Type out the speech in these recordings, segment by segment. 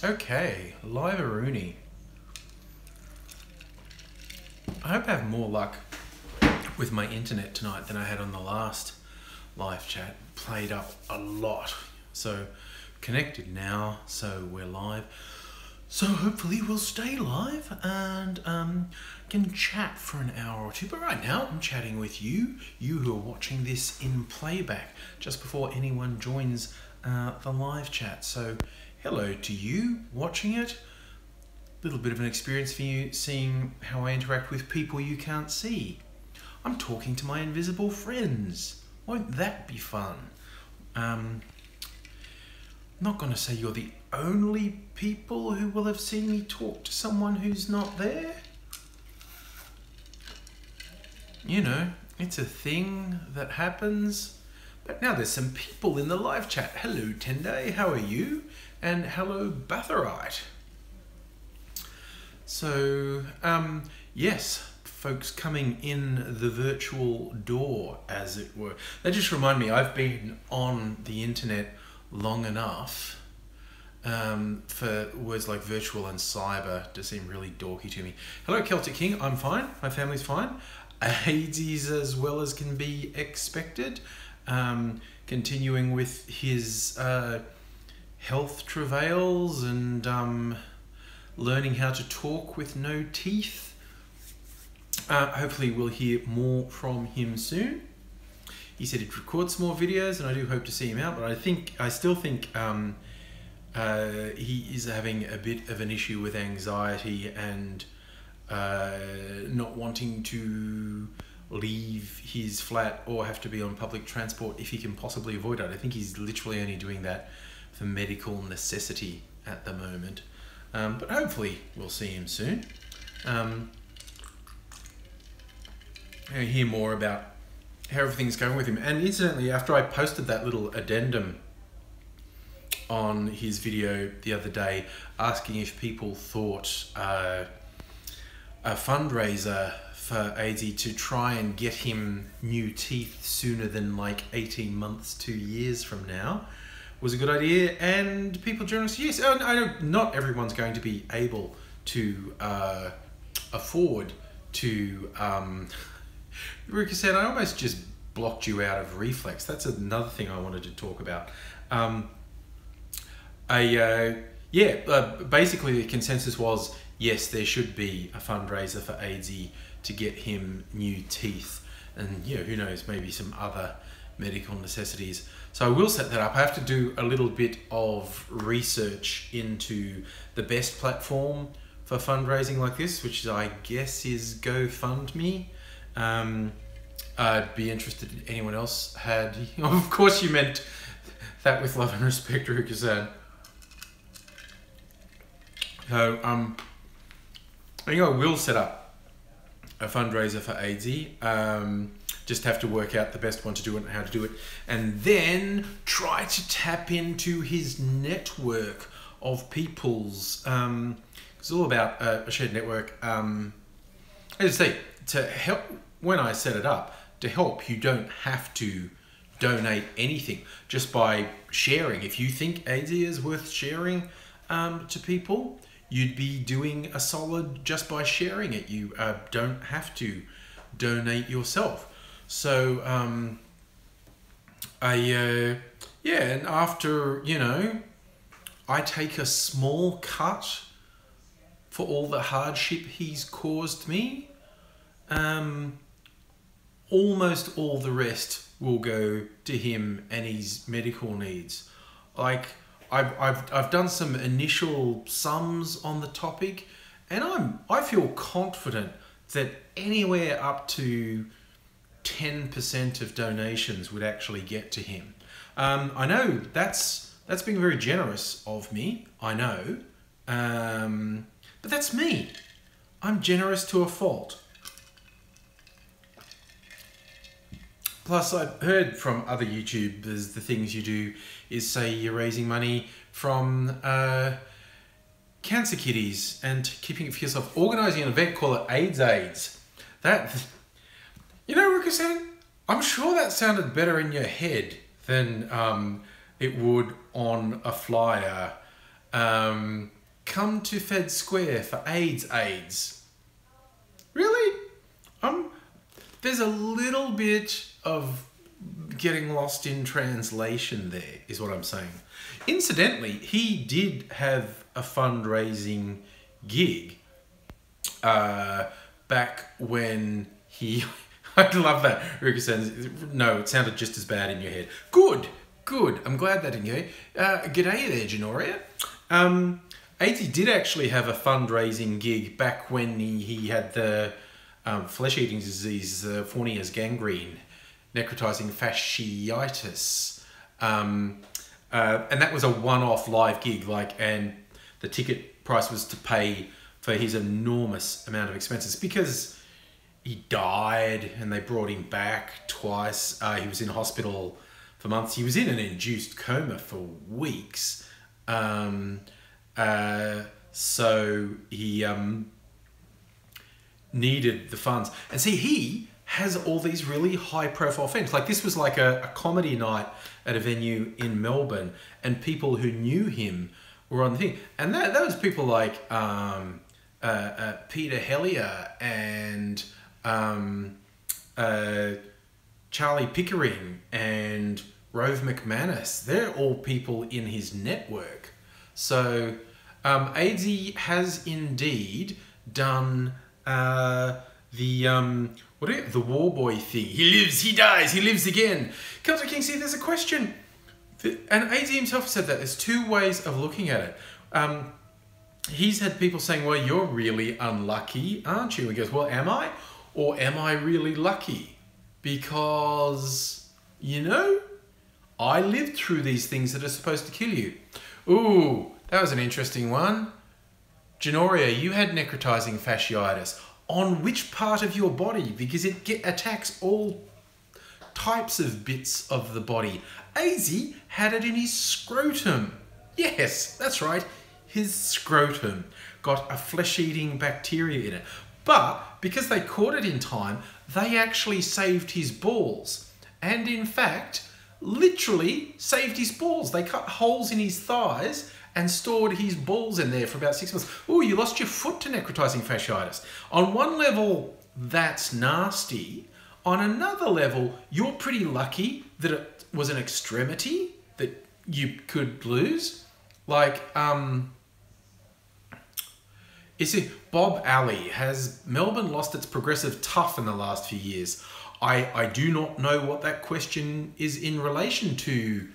Okay, live-a-rooney. I hope I have more luck with my internet tonight than I had on the last live chat. Played up a lot. So connected now, so we're live. So hopefully we'll stay live and can chat for an hour or two. But right now I'm chatting with you who are watching this in playback, just before anyone joins the live chat. So hello to you watching it. Little bit of an experience for you, seeing how I interact with people you can't see. I'm talking to my invisible friends. Won't that be fun? I'm not going to say you're the only people who will have seen me talk to someone who's not there. You know, it's a thing that happens. But now there's some people in the live chat. Hello, Tende, how are you? And hello, Batherite. So, yes, folks coming in the virtual door, as it were. That just remind me, I've been on the internet long enough for words like virtual and cyber to seem really dorky to me. Hello, Celtic King, I'm fine, my family's fine. AIDS as well as can be expected. Continuing with his health travails and learning how to talk with no teeth. Hopefully we'll hear more from him soon. He said he'd record some more videos, and I do hope to see him out, but I still think he is having a bit of an issue with anxiety and not wanting to leave his flat or have to be on public transport if he can possibly avoid it. I think he's literally only doing that for medical necessity at the moment. But hopefully we'll see him soon. I'll hear more about how everything's going with him. And incidentally, after I posted that little addendum on his video the other day, asking if people thought a fundraiser for AZ to try and get him new teeth sooner than like 18 months, 2 years from now, was a good idea, and people generally say yes. I know not everyone's going to be able to afford to. Rika said, I almost just blocked you out of Reflex. That's another thing I wanted to talk about. Basically the consensus was yes, there should be a fundraiser for AZ to get him new teeth, and who knows, maybe some other medical necessities. So I will set that up. I have to do a little bit of research into the best platform for fundraising like this, which I guess is GoFundMe. I'd be interested if anyone else had... Of course you meant that with love and respect, Ruka-san. So, I think I will set up a fundraiser for AZ. Just have to work out the best one to do it and how to do it, and then try to tap into his network of peoples. It's all about a shared network. As I say, to help, when I set it up, to help, you don't have to donate anything, just by sharing. If you think AZ is worth sharing to people, you'd be doing a solid just by sharing it. You don't have to donate yourself. So, and after, I take a small cut for all the hardship he's caused me, almost all the rest will go to him and his medical needs. Like, I've done some initial sums on the topic, and I feel confident that anywhere up to 10% of donations would actually get to him. I know that's being very generous of me, I know, but that's me. I'm generous to a fault. Plus, I've heard from other YouTubers, the things you do is say you're raising money from cancer kitties and keeping it for yourself. Organising an event, call it AIDS. That, Ruka-san, I'm sure that sounded better in your head than it would on a flyer. Come to Fed Square for AIDS. Really? There's a little bit of getting lost in translation there, is what I'm saying. Incidentally, he did have a fundraising gig back when he... I love that. Rika says, no, it sounded just as bad in your head. Good. I'm glad that didn't go. G'day there, Janoria. AZ did actually have a fundraising gig back when he had the flesh-eating disease, Fournier's gangrene, necrotizing fasciitis. And that was a one-off live gig, and the ticket price was to pay for his enormous amount of expenses because he died and they brought him back twice. He was in hospital for months. He was in an induced coma for weeks. So he needed the funds. And see, he has all these really high profile things. Like this was like a comedy night at a venue in Melbourne, and people who knew him were on the thing. And that was people like Peter Hellier and Charlie Pickering and Rove McManus. They're all people in his network. So AZ has indeed done the war boy thing. He lives, he dies, he lives again. Celtic King, see, there's a question. And AZ himself said that there's two ways of looking at it. He's had people saying, well, you're really unlucky, aren't you? He goes, well, am I? Or am I really lucky? Because, you know, I lived through these things that are supposed to kill you. Ooh, that was an interesting one. Janoria, you had necrotizing fasciitis. On which part of your body? Because it attacks all types of bits of the body. AZ had it in his scrotum. Yes, that's right. His scrotum got a flesh-eating bacteria in it. But because they caught it in time, they actually saved his balls. And in fact, literally saved his balls. They cut holes in his thighs and stored his balls in there for about 6 months. Oh, you lost your foot to necrotizing fasciitis. On one level, that's nasty. On another level, you're pretty lucky that it was an extremity that you could lose. Like, is it Bob Alley? Has Melbourne lost its progressive tough in the last few years? I do not know what that question is in relation to.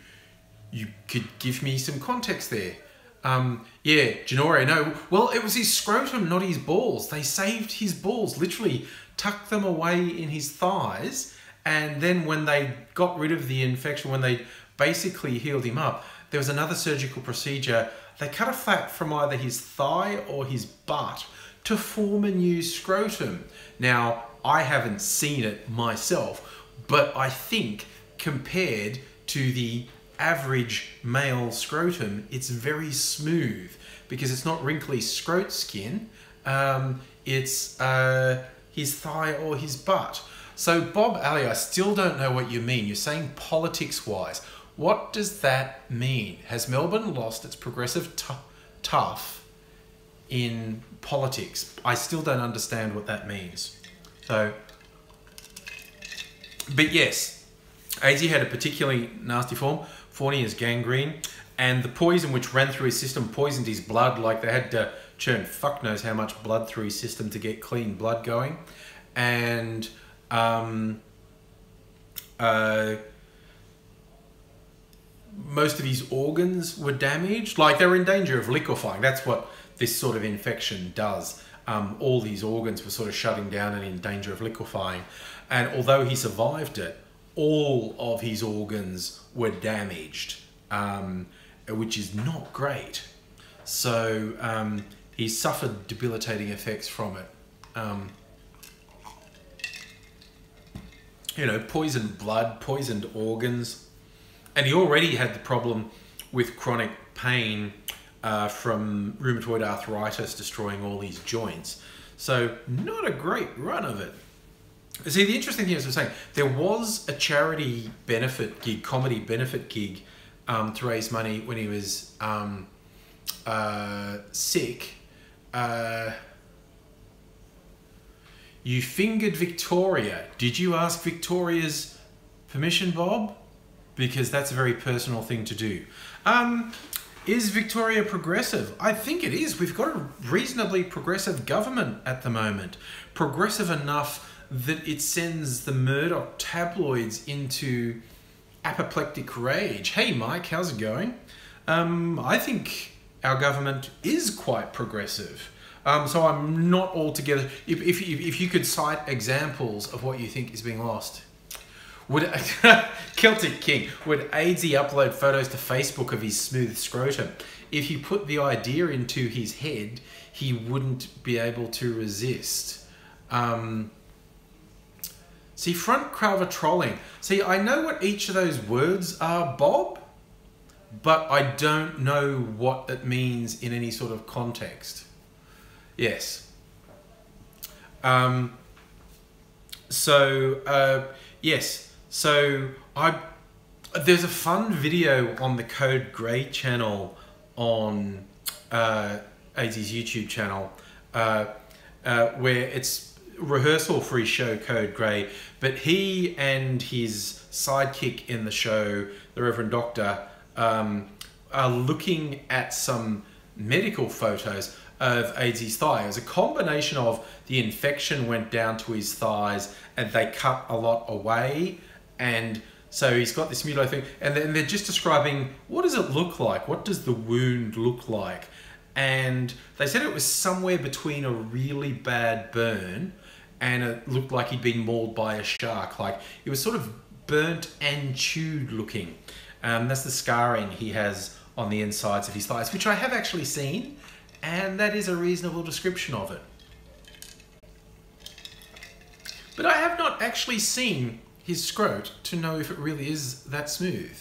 You could give me some context there. Yeah, Janore, no. Well, it was his scrotum, not his balls. They saved his balls, literally tucked them away in his thighs. And then when they got rid of the infection, when they basically healed him up, there was another surgical procedure. They cut a flap from either his thigh or his butt to form a new scrotum. Now, I haven't seen it myself, but I think compared to the average male scrotum, it's very smooth because it's not wrinkly scrot skin. It's his thigh or his butt. So Bob Alley, I still don't know what you mean. You're saying politics-wise. What does that mean? Has Melbourne lost its progressive tough in politics? I still don't understand what that means. So, but yes, AZ had a particularly nasty form, Fournier's gangrene, and the poison which ran through his system poisoned his blood. Like they had to churn fuck knows how much blood through his system to get clean blood going. And most of his organs were damaged. Like they were in danger of liquefying. That's what this sort of infection does. All his organs were sort of shutting down and in danger of liquefying. And although he survived it, all of his organs were damaged, which is not great. So he suffered debilitating effects from it. You know, poisoned blood, poisoned organs. And he already had the problem with chronic pain from rheumatoid arthritis destroying all his joints. So not a great run of it. See, the interesting thing is, I was saying, there was a charity benefit gig, comedy benefit gig to raise money when he was sick, you fingered Victoria. Did you ask Victoria's permission, Bob? Because that's a very personal thing to do. Is Victoria progressive? I think it is. We've got a reasonably progressive government at the moment. Progressive enough that it sends the Murdoch tabloids into apoplectic rage. Hey Mike, how's it going? I think our government is quite progressive. So I'm not altogether... If you could cite examples of what you think is being lost. Would Celtic King, would AngryAussie upload photos to Facebook of his smooth scrotum? If you put the idea into his head, he wouldn't be able to resist. See, front cover trolling. See, I know what each of those words are, Bob, but I don't know what it means in any sort of context. Yes. Yes. So there's a fun video on the Code Grey channel on AngryAussie's YouTube channel where it's rehearsal for his show Code Grey, but he and his sidekick in the show, the Reverend Doctor, are looking at some medical photos of AngryAussie's thigh. It was a combination of the infection went down to his thighs and they cut a lot away, and so he's got this mutilated thing, and then they're just describing what does it look like, what does the wound look like, and they said it was somewhere between a really bad burn and it looked like he'd been mauled by a shark. Like it was sort of burnt and chewed looking. That's the scarring he has on the insides of his thighs, which I have actually seen, and that is a reasonable description of it. But I have not actually seen his scrot to know if it really is that smooth.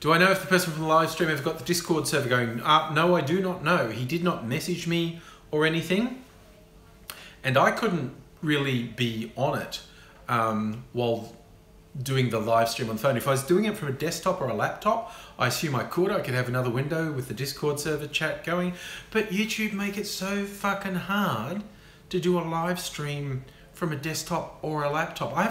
Do I know if the person from the live stream ever got the Discord server going? No, I do not know. He did not message me or anything, and I couldn't really be on it while doing the live stream on the phone. If I was doing it from a desktop or a laptop, I assume I could have another window with the Discord server chat going, but YouTube make it so fucking hard to do a live stream from a desktop or a laptop. I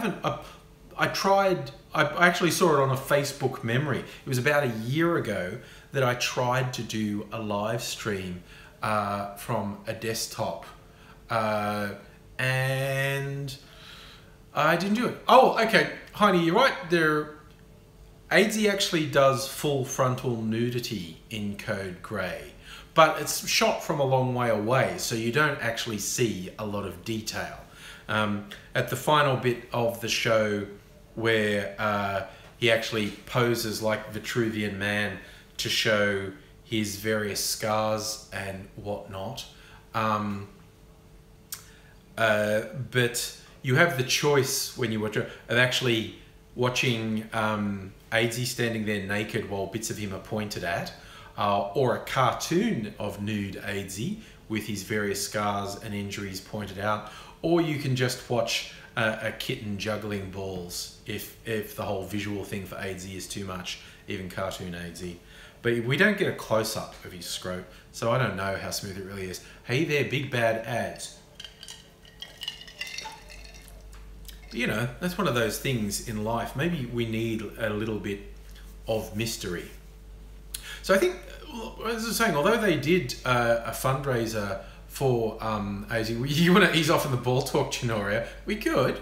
actually saw it on a Facebook memory. It was about a year ago that I tried to do a live stream from a desktop, and I didn't do it. Oh, okay, Heine, you're right. AngryAussie actually does full frontal nudity in Code Grey, but it's shot from a long way away, so you don't actually see a lot of detail. At the final bit of the show where he actually poses like Vitruvian Man to show his various scars and whatnot. But you have the choice when you watch it of actually watching AngryAussie standing there naked while bits of him are pointed at, or a cartoon of nude AngryAussie with his various scars and injuries pointed out, or you can just watch a kitten juggling balls if the whole visual thing for AngryAussie is too much, even cartoon AngryAussie. But we don't get a close-up of his scrote, so I don't know how smooth it really is. Hey there, big bad ads. But, you know, that's one of those things in life. Maybe we need a little bit of mystery. So I think, as I was saying, although they did a fundraiser for AngryAussie, you want to ease off in the ball talk, Chinoria? We could.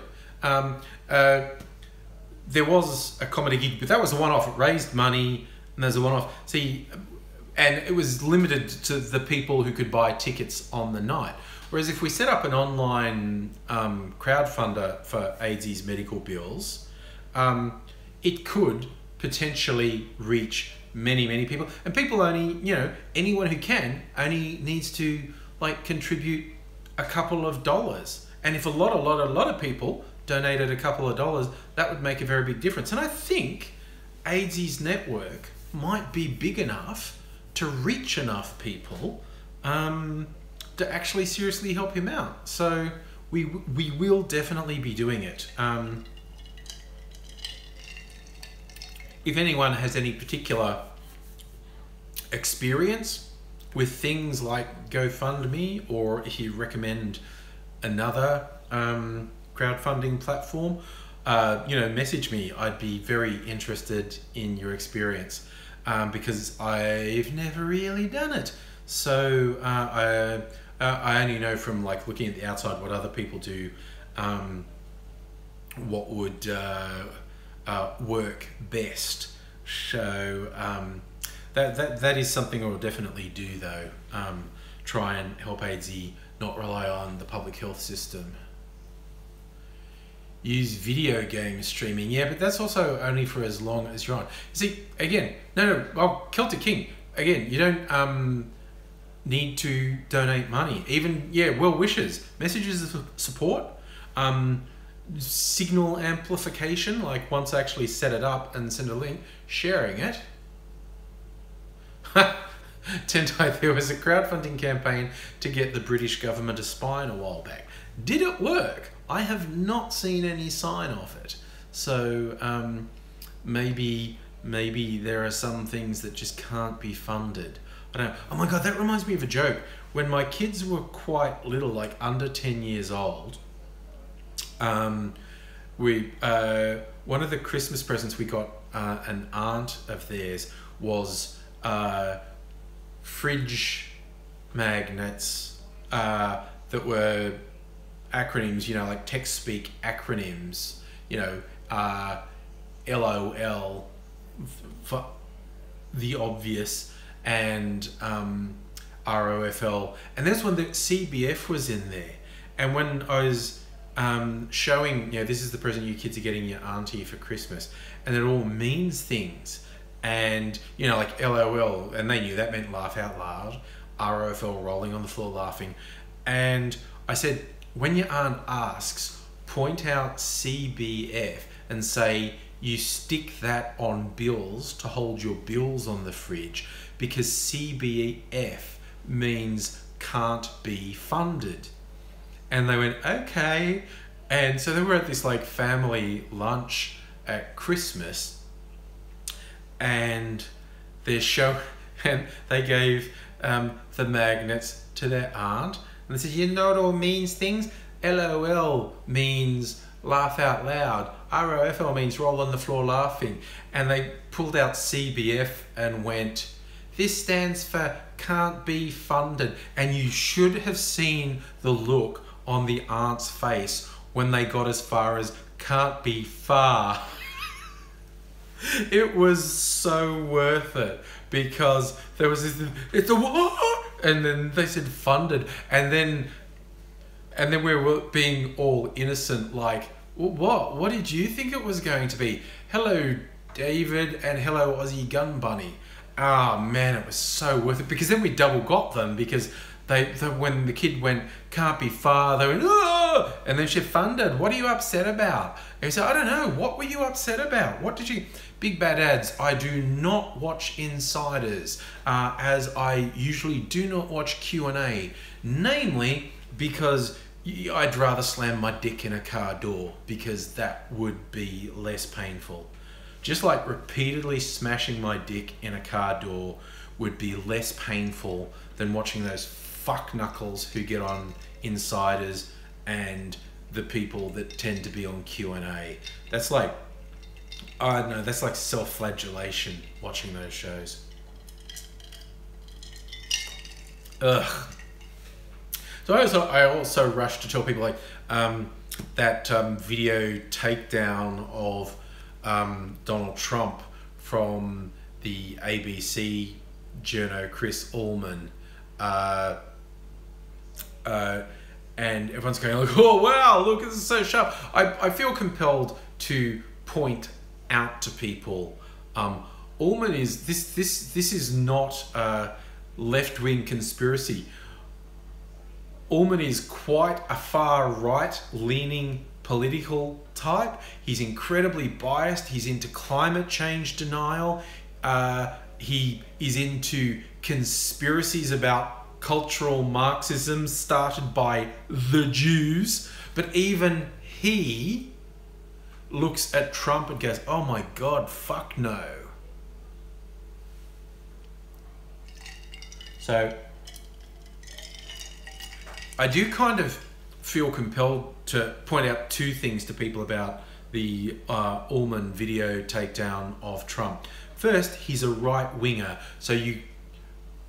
There was a comedy gig, but that was a one-off. It raised money, and there's a one-off. See, and it was limited to the people who could buy tickets on the night. Whereas if we set up an online crowdfunder for AngryAussie's medical bills, it could potentially reach many, many people. And people only, you know, anyone who can only needs to like contribute a couple of dollars. And if a lot of people donated a couple of dollars, that would make a very big difference. And I think AngryAussie's network might be big enough to reach enough people to actually seriously help him out. So we will definitely be doing it. If anyone has any particular experience with things like GoFundMe, or if you recommend another crowdfunding platform, message me. I'd be very interested in your experience because I've never really done it. So I only know from like looking at the outside what other people do, what would work best. So that is something I will definitely do though. Try and help ANZI not rely on the public health system. Use video game streaming, yeah, but that's also only for as long as you're on. See, again, Celtic King, again, you don't need to donate money. Even, well wishes, messages of support, signal amplification, like once I actually set it up and send a link, sharing it. There was a crowdfunding campaign to get the British government a spine a while back. Did it work? I have not seen any sign of it. So maybe there are some things that just can't be funded. I don't know. Oh my God, that reminds me of a joke. When my kids were quite little, like under 10 years old, one of the Christmas presents we got an aunt of theirs was fridge magnets that were acronyms, like text speak acronyms, LOL for the obvious, and ROFL, and there's one that CBF was in there. And when I was showing, this is the present you kids are getting your auntie for Christmas, and it all means things, and like LOL, and they knew that meant laugh out loud, ROFL, rolling on the floor laughing, and I said, when your aunt asks, point out CBF and say you stick that on bills to hold your bills on the fridge, because CBF means can't be funded. And they went, okay. And so they were at this like family lunch at Christmas, and they're and they gave the magnets to their aunt, and they said, it all means things. LOL means laugh out loud. ROFL means roll on the floor laughing. And they pulled out CBF and went, this stands for can't be funded. And you should have seen the look on the aunt's face when they got as far as can't be far. It was so worth it, because there was this, it's a what? And then they said funded, and then we were being all innocent, like, what did you think it was going to be? Hello David and hello Aussie Gun Bunny. Oh man, it was so worth it, because then we double got them, because when the kid went can't be far, they went oh, and then she funded. What are you upset about? And he said, I don't know. What were you upset about? What did you? Big bad ads. I do not watch Insiders, as I usually do not watch Q&A, namely because I'd rather slam my dick in a car door, because that would be less painful. Just like repeatedly smashing my dick in a car door would be less painful than watching those fuck knuckles who get on Insiders and the people that tend to be on Q&A. That's like, I don't know, that's like self-flagellation watching those shows. Ugh. So I also rush to tell people like that video takedown of Donald Trump from the ABC journo Chris Ullman, and everyone's going like, oh wow, look, this is so sharp. I feel compelled to point out to people, Ullman is this is not a left-wing conspiracy. Ullman is quite a far right-leaning political type. He's incredibly biased. He's into climate change denial. He is into conspiracies about cultural Marxism started by the Jews. But even he looks at Trump and goes, oh my God, fuck no. So I do kind of feel compelled to point out two things to people about the Ullman video takedown of Trump. First, he's a right winger, so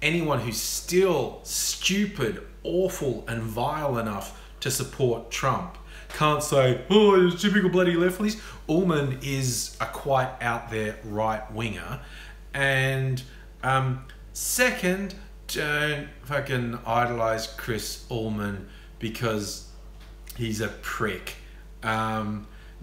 anyone who's still stupid, awful, and vile enough to support Trump can't say, oh, it's typical bloody lefties. Ullman is a quite out there right winger. And second, don't fucking idolize Chris Ullman because he's a prick.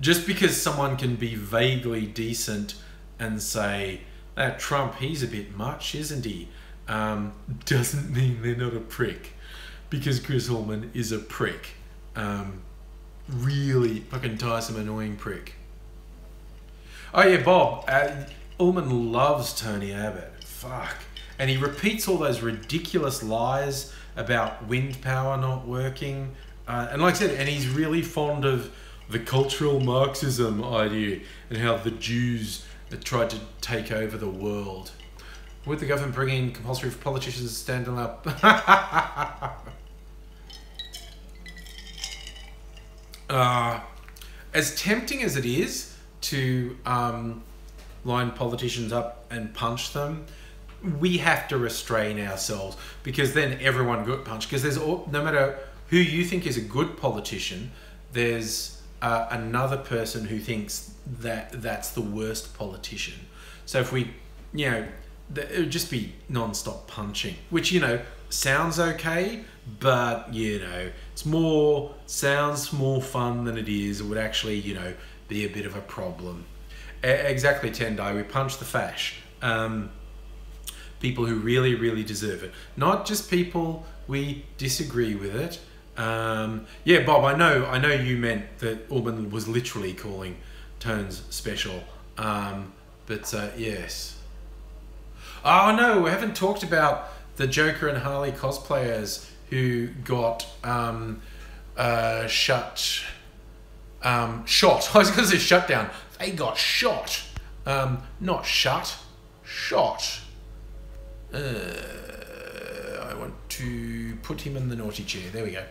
Just because someone can be vaguely decent and say, that Trump, he's a bit much, isn't he? Doesn't mean they're not a prick. Because Chris Ullman is a prick. Really fucking tiresome, annoying prick. Oh yeah, Bob. Ullman loves Tony Abbott. Fuck. And he repeats all those ridiculous lies about wind power not working. And like I said, and he's really fond of the cultural Marxism idea and how the Jews tried to take over the world. Would the government bring in compulsory for politicians to stand up? As tempting as it is to line politicians up and punch them, we have to restrain ourselves, because then everyone got punched. Because no matter who you think is a good politician, there's another person who thinks that that's the worst politician. So if we, it would just be non-stop punching, which, sounds okay, but, sounds more fun than it is. It would actually, be a bit of a problem. Exactly, Tendai, we punch the fash. People who really, really deserve it. Not just people we disagree with it. Yeah, Bob, I know you meant that Ullman was literally calling Tones special. But yes. Oh no, we haven't talked about the Joker and Harley cosplayers who got shot. I was going to say shut down. They got shot. Not shut. Shot. I want to put him in the naughty chair. There we go.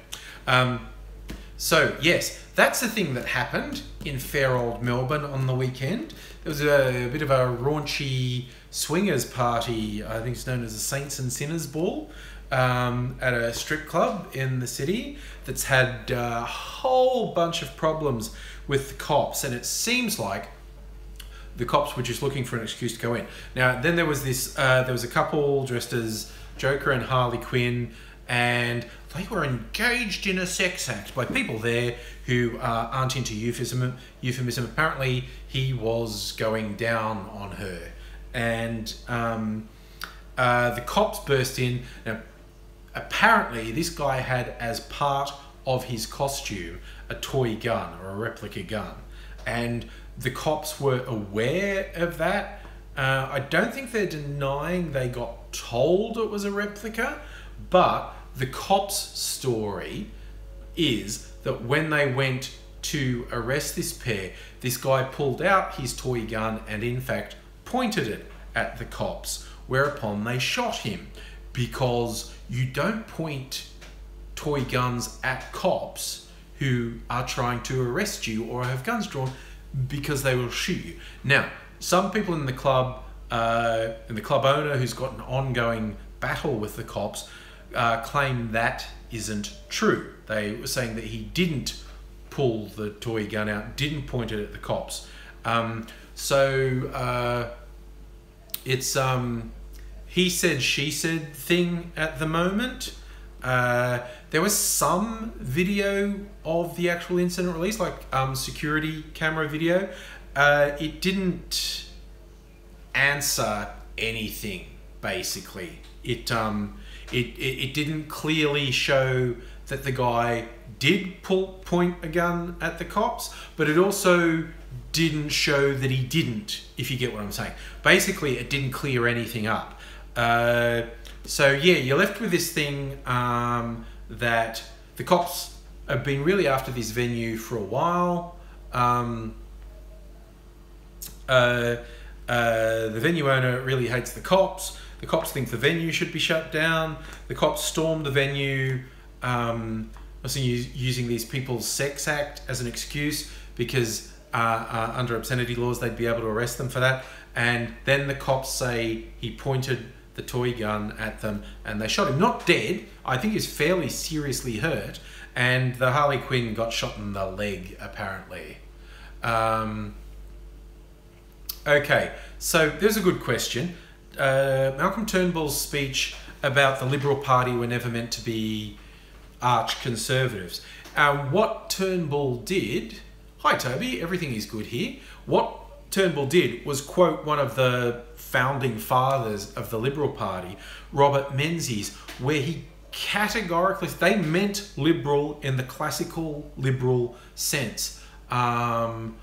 So, yes, that's the thing that happened in fair old Melbourne on the weekend. There was a bit of a raunchy swingers party. I think it's known as the Saints and Sinners Ball at a strip club in the city that's had a whole bunch of problems with the cops. And it seems like the cops were just looking for an excuse to go in. Now, then there was a couple dressed as Joker and Harley Quinn, and they were engaged in a sex act by people there who aren't into euphemism. Apparently, he was going down on her, and the cops burst in. Now, apparently, this guy had, as part of his costume, a toy gun or a replica gun, and the cops were aware of that. I don't think they're denying they got told it was a replica, but the cops' story is that when they went to arrest this pair, this guy pulled out his toy gun and in fact pointed it at the cops, whereupon they shot him, because you don't point toy guns at cops who are trying to arrest you or have guns drawn, because they will shoot you. Now, some people in the club, and the club owner who's got an ongoing battle with the cops, claim that isn't true. They were saying that he didn't pull the toy gun out, didn't point it at the cops. It's he said, she said thing at the moment. There was some video of the actual incident released, like security camera video. It didn't answer anything, basically. It didn't clearly show that the guy did point a gun at the cops, but it also didn't show that he didn't, if you get what I'm saying. Basically, it didn't clear anything up. So yeah, you're left with this thing that the cops have been really after this venue for a while. The venue owner really hates the cops. The cops think the venue should be shut down. The cops storm the venue, using these People's Sex Act as an excuse because under obscenity laws they'd be able to arrest them for that. And then the cops say he pointed the toy gun at them and they shot him. Not dead. I think he's fairly seriously hurt. And the Harley Quinn got shot in the leg, apparently. Okay, so there's a good question. Malcolm Turnbull's speech about the Liberal Party were never meant to be arch conservatives. What Turnbull did... Hi Toby, everything is good here. What Turnbull did was quote one of the founding fathers of the Liberal Party, Robert Menzies, where he categorically... They meant liberal in the classical liberal sense. Open...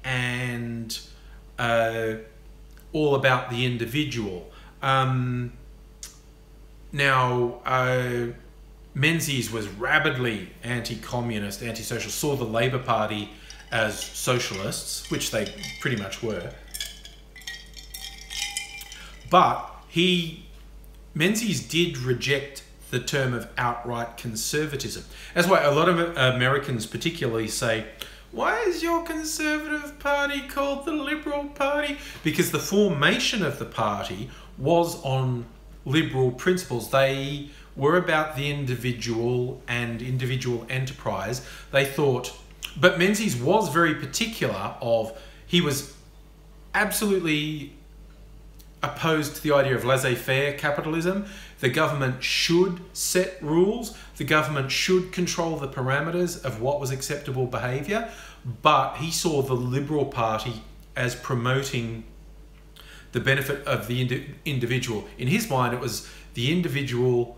and all about the individual. Menzies was rabidly anti-communist, anti-social, saw the Labour Party as socialists, which they pretty much were. But Menzies did reject the term of outright conservatism. That's why a lot of Americans particularly say, why is your Conservative Party called the Liberal Party? Because the formation of the party was on liberal principles. They were about the individual and individual enterprise. They thought, but Menzies was very particular he was absolutely opposed to the idea of laissez-faire capitalism. The government should set rules. The government should control the parameters of what was acceptable behaviour. But he saw the Liberal Party as promoting the benefit of the individual. In his mind, it was the individual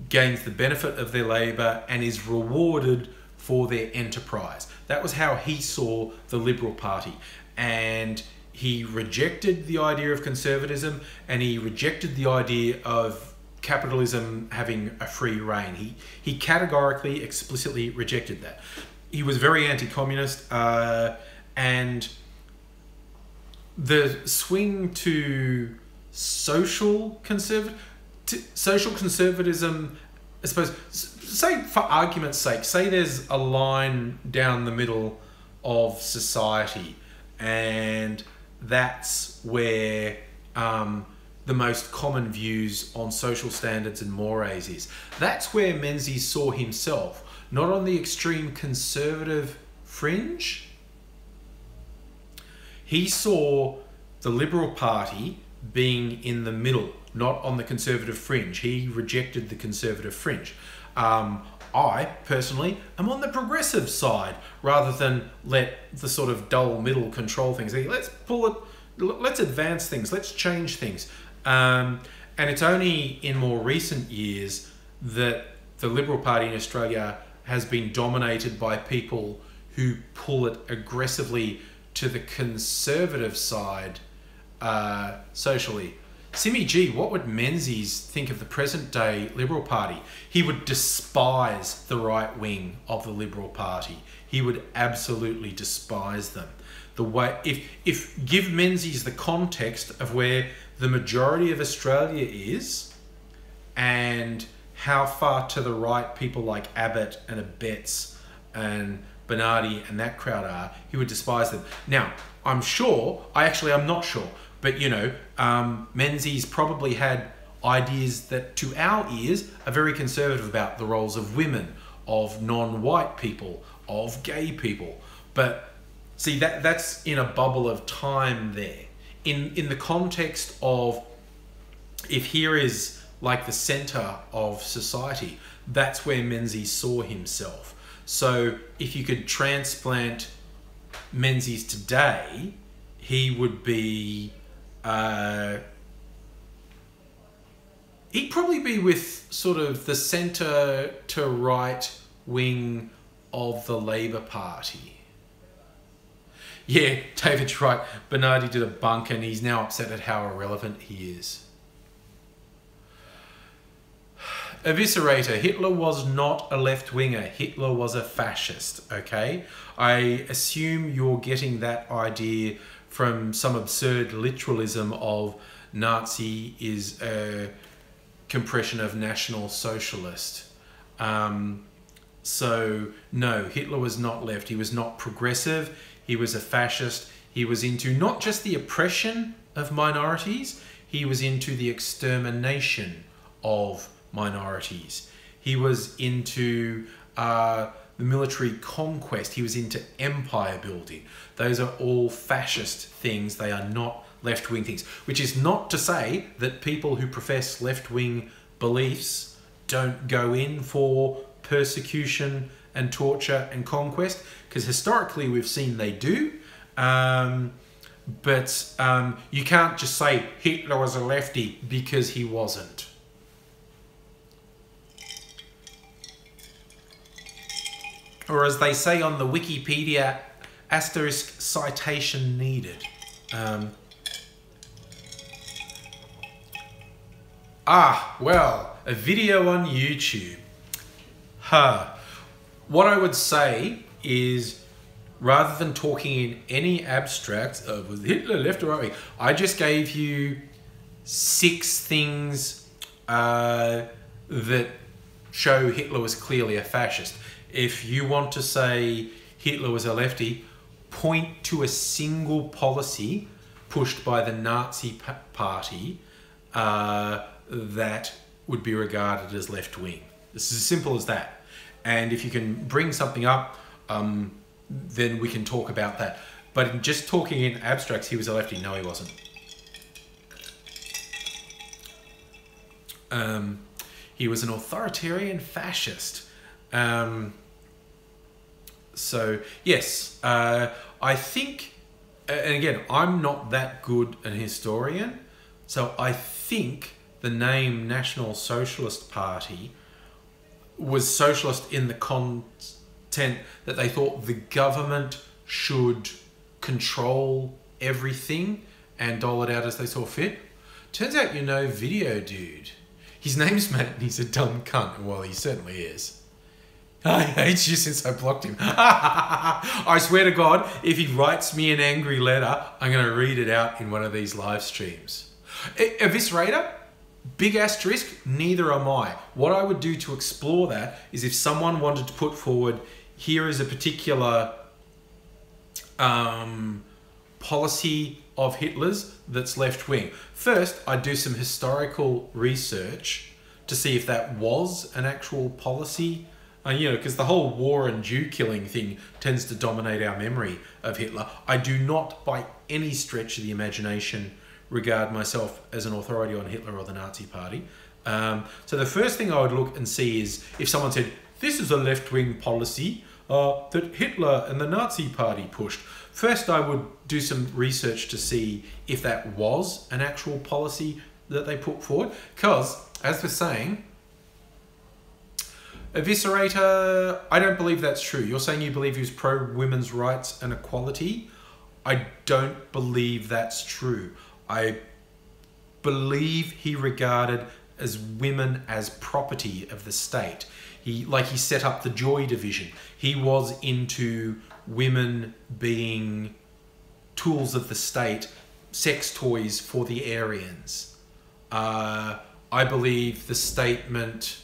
gains the benefit of their labour and is rewarded for their enterprise. That was how he saw the Liberal Party. And he rejected the idea of conservatism and he rejected the idea of capitalism having a free reign. He categorically, explicitly rejected that. He was very anti-communist, and the swing to social conservatism, I suppose, say for argument's sake, say there's a line down the middle of society and that's where the most common views on social standards and mores is. That's where Menzies saw himself, not on the extreme conservative fringe. He saw the Liberal Party being in the middle, not on the conservative fringe. He rejected the conservative fringe. I, personally, am on the progressive side rather than let the sort of dull middle control things. Let's pull it, let's advance things, let's change things. And it's only in more recent years that the Liberal Party in Australia has been dominated by people who pull it aggressively to the conservative side socially. Simmy G, what would Menzies think of the present day Liberal Party? He would despise the right wing of the Liberal Party. He would absolutely despise them. The way, if give Menzies the context of where the majority of Australia is and how far to the right people like Abbott and Abetz and Bernardi and that crowd are, he would despise them. Now, I'm not sure, but you know, Menzies probably had ideas that to our ears are very conservative about the roles of women, of non-white people, of gay people. But see, that's in a bubble of time there. In the context of, if here is like the center of society, that's where Menzies saw himself. So if you could transplant Menzies today, he would be, he'd probably be with sort of the center to right wing of the Labour Party. Yeah, David's right. Bernardi did a bunk and he's now upset at how irrelevant he is. Eviscerator, Hitler was not a left-winger. Hitler was a fascist, okay? I assume you're getting that idea from some absurd literalism of Nazi is a compression of National Socialist. So no, Hitler was not left. He was not progressive. He was a fascist. He was into not just the oppression of minorities, he was into the extermination of minorities. He was into the military conquest. He was into empire building. Those are all fascist things. They are not left-wing things, which is not to say that people who profess left-wing beliefs don't go in for persecution and torture and conquest, because historically we've seen they do. But you can't just say Hitler was a lefty, because he wasn't. Or as they say on the Wikipedia, asterisk citation needed. Well, a video on YouTube. What I would say is, rather than talking in any abstract of was Hitler left or right, I just gave you 6 things that show Hitler was clearly a fascist. If you want to say Hitler was a lefty, point to a single policy pushed by the Nazi party that would be regarded as left-wing. This is as simple as that. And if you can bring something up, then we can talk about that. But in just talking in abstracts, he was a lefty. No, he wasn't. He was an authoritarian fascist. So, yes, I think, and again, I'm not that good an historian, so I think the name National Socialist Party was socialist in the content that they thought the government should control everything and dole it out as they saw fit. Turns out you know Video Dude. His name's Matt and he's a dumb cunt. Well, he certainly is. I hate you since I blocked him. I swear to God, if he writes me an angry letter, I'm going to read it out in one of these live streams. Eviscerator? Big asterisk, neither am I. What I would do to explore that is if someone wanted to put forward, here is a particular policy of Hitler's that's left-wing. First, I'd do some historical research to see if that was an actual policy. Because the whole war and Jew killing thing tends to dominate our memory of Hitler. I do not, by any stretch of the imagination, regard myself as an authority on Hitler or the Nazi Party. So the first thing I would look and see is if someone said, this is a left-wing policy that Hitler and the Nazi Party pushed. First, I would do some research to see if that was an actual policy that they put forward. Because, as we're saying, Eviscerator, I don't believe that's true. You're saying you believe he was pro-women's rights and equality. I don't believe that's true. I believe he regarded as women as property of the state. He set up the Joy Division. He was into women being tools of the state, sex toys for the Aryans. I believe the statement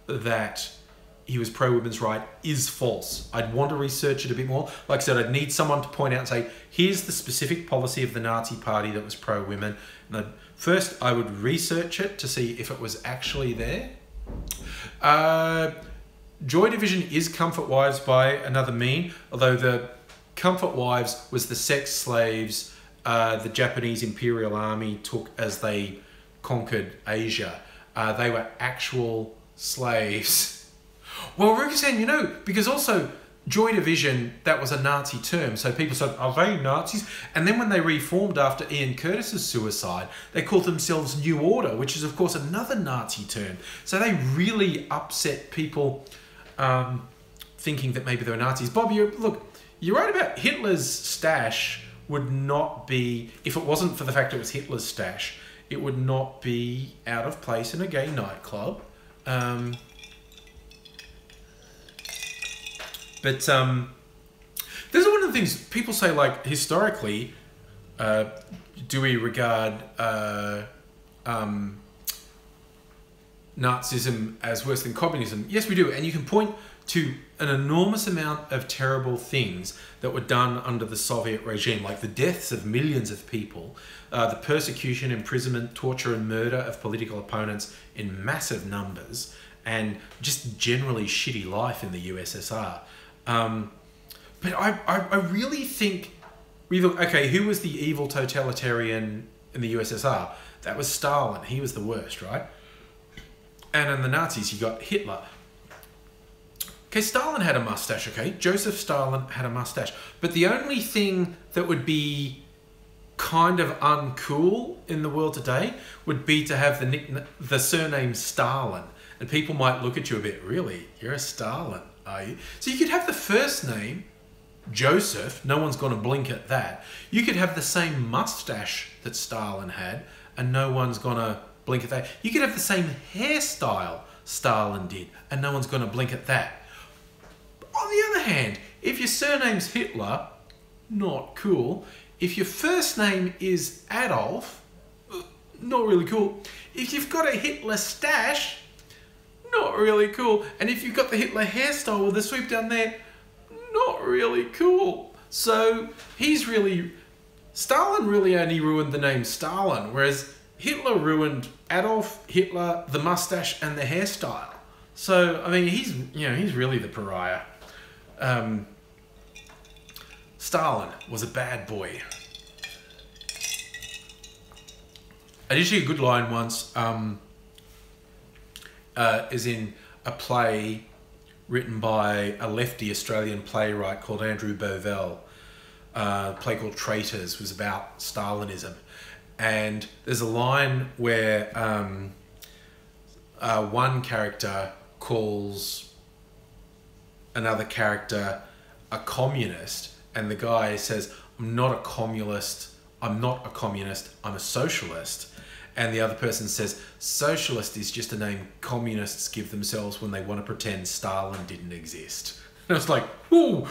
that he was pro-women's right is false. I'd want to research it a bit more. Like I said, I'd need someone to point out and say, here's the specific policy of the Nazi Party that was pro-women. First, I would research it to see if it was actually there. Joy Division is Comfort Wives by another mean, although the Comfort Wives was the sex slaves the Japanese Imperial Army took as they conquered Asia. They were actual slaves. Well, Ruka-san, because also Joy Division, that was a Nazi term. So people said, are they Nazis? And then when they reformed after Ian Curtis's suicide, they called themselves New Order, which is, of course, another Nazi term. So they really upset people thinking that maybe they were Nazis. Bob, you're right about Hitler's stash would not be, if it wasn't for the fact it was Hitler's stash, it would not be out of place in a gay nightclub. This is one of the things people say, like, historically, do we regard Nazism as worse than communism? Yes, we do. And you can point to an enormous amount of terrible things that were done under the Soviet regime, like the deaths of millions of people, the persecution, imprisonment, torture and murder of political opponents in massive numbers, and just generally shitty life in the USSR. But I really think, okay, who was the evil totalitarian in the USSR? That was Stalin. He was the worst, right? And in the Nazis, you got Hitler. Okay, Stalin had a mustache, okay? Joseph Stalin had a mustache. But the only thing that would be kind of uncool in the world today would be to have the surname Stalin. And people might look at you a bit, really? You're a Stalin, are you? So you could have the first name, Joseph, no one's going to blink at that. You could have the same mustache that Stalin had, and no one's going to blink at that. You could have the same hairstyle Stalin did, and no one's going to blink at that. On the other hand, if your surname's Hitler, not cool. If your first name is Adolf, not really cool. If you've got a Hitler stash, not really cool. And if you've got the Hitler hairstyle with the sweep down there, not really cool. So Stalin really only ruined the name Stalin, whereas Hitler ruined Adolf, Hitler, the mustache, and the hairstyle. So, I mean, he's really the pariah. Stalin was a bad boy. I did see a good line once, is in a play written by a lefty Australian playwright called Andrew Bovell. A play called Traitors, was about Stalinism. And there's a line where one character calls another character a communist, and the guy says, I'm not a communist, I'm a socialist. And the other person says, socialist is just a name communists give themselves when they want to pretend Stalin didn't exist. And I was like, ooh,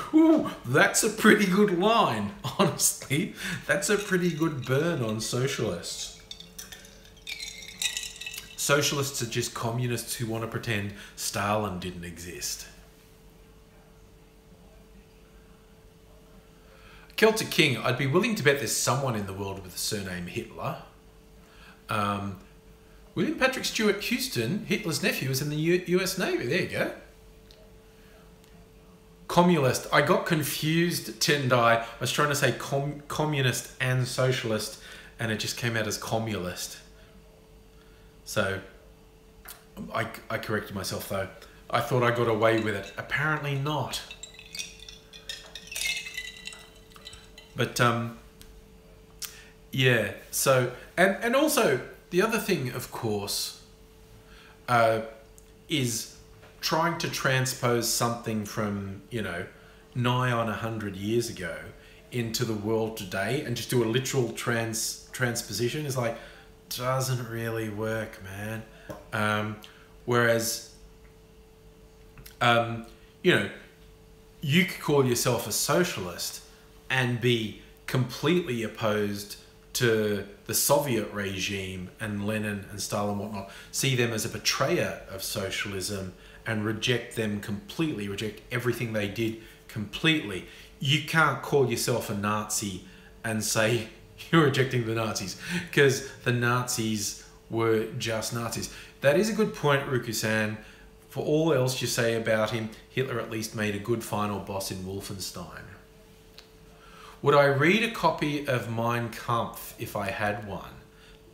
that's a pretty good line, honestly. That's a pretty good burn on socialists. Socialists are just communists who want to pretend Stalin didn't exist. Celtic King, I'd be willing to bet there's someone in the world with the surname Hitler. William Patrick Stewart Houston, Hitler's nephew, was in the US Navy. There you go. Communist. I got confused, Tendai. I was trying to say communist and socialist, and it just came out as communist. So, I corrected myself, though. I thought I got away with it. Apparently not. But, yeah, so, and also, the other thing, of course, is trying to transpose something from, nigh on 100 years ago into the world today and just do a literal transposition is like, doesn't really work, man. Whereas, you could call yourself a socialist and be completely opposed to the Soviet regime and Lenin and Stalin and whatnot, see them as a betrayer of socialism and reject them completely, reject everything they did completely. You can't call yourself a Nazi and say you're rejecting the Nazis, because the Nazis were just Nazis. That is a good point, Ruku-san. For all else you say about him, Hitler at least made a good final boss in Wolfenstein. Would I read a copy of Mein Kampf if I had one?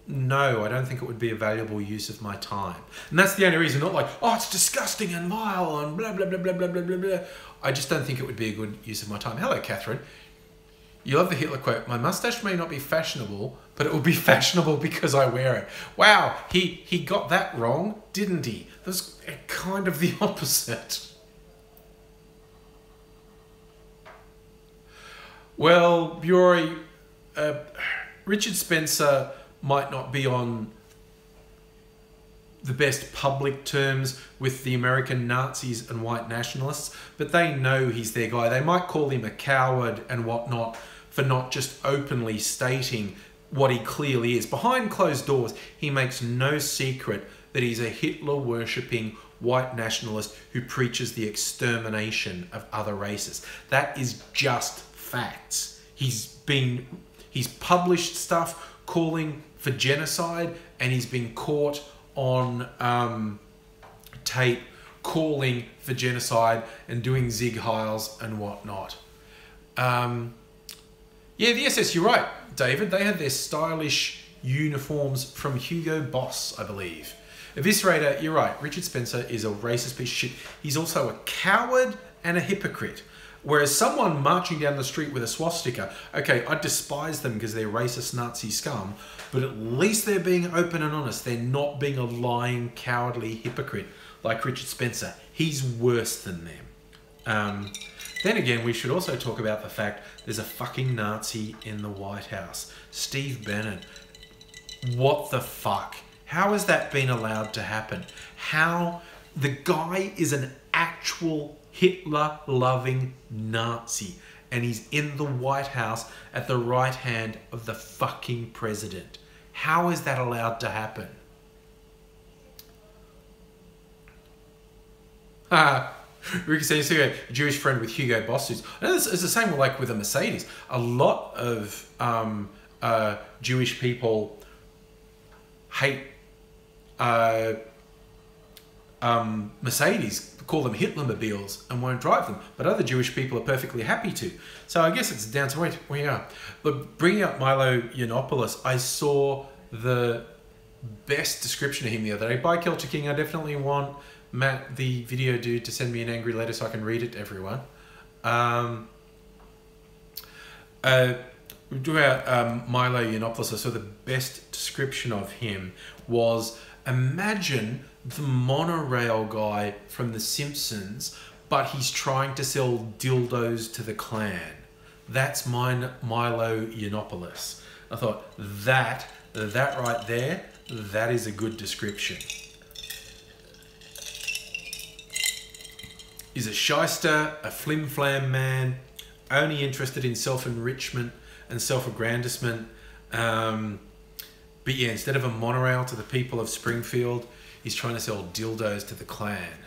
No, I don't think it would be a valuable use of my time. And that's the only reason, not like, oh, it's disgusting and vile and blah, blah, blah, blah, blah, blah, blah, blah. I just don't think it would be a good use of my time. Hello, Catherine. You love the Hitler quote, my mustache may not be fashionable, but it will be fashionable because I wear it. Wow, he got that wrong, didn't he? That's kind of the opposite. Well, Bury, Richard Spencer might not be on the best public terms with the American Nazis and white nationalists, but they know he's their guy. They might call him a coward and whatnot for not just openly stating what he clearly is. Behind closed doors, he makes no secret that he's a Hitler-worshipping white nationalist who preaches the extermination of other races. That is just facts. He's published stuff calling for genocide, and he's been caught on tape calling for genocide and doing zig heils and whatnot. Yeah, the SS, you're right, David. They had their stylish uniforms from Hugo Boss, I believe. Eviscerator, you're right. Richard Spencer is a racist piece of shit. He's also a coward and a hypocrite. Whereas someone marching down the street with a swastika, okay, I despise them because they're racist Nazi scum, but at least they're being open and honest. They're not being a lying, cowardly hypocrite like Richard Spencer. He's worse than them. Then again, we should also talk about the fact there's a fucking Nazi in the White House. Steve Bannon. What the fuck? How has that been allowed to happen? How? The guy is an actual Hitler-loving Nazi, and he's in the White House at the right hand of the fucking president. How is that allowed to happen? Ricky says, a Jewish friend with Hugo Boss suits. I know it's the same like with a Mercedes. A lot of Jewish people hate Mercedes, call them Hitlermobiles and won't drive them, but other Jewish people are perfectly happy to. So I guess it's down to where we are. But bringing up Milo Yiannopoulos, I saw the best description of him the other day by Culture King. I definitely want Matt, the video dude, to send me an angry letter so I can read it to everyone. We're talking about Milo Yiannopoulos. So the best description of him was, imagine the monorail guy from The Simpsons, but he's trying to sell dildos to the Klan. That's Milo Yiannopoulos. I thought, that right there, that is a good description. He's a shyster, a flim-flam man, only interested in self-enrichment and self-aggrandizement. But yeah, instead of a monorail to the people of Springfield, he's trying to sell dildos to the Klan.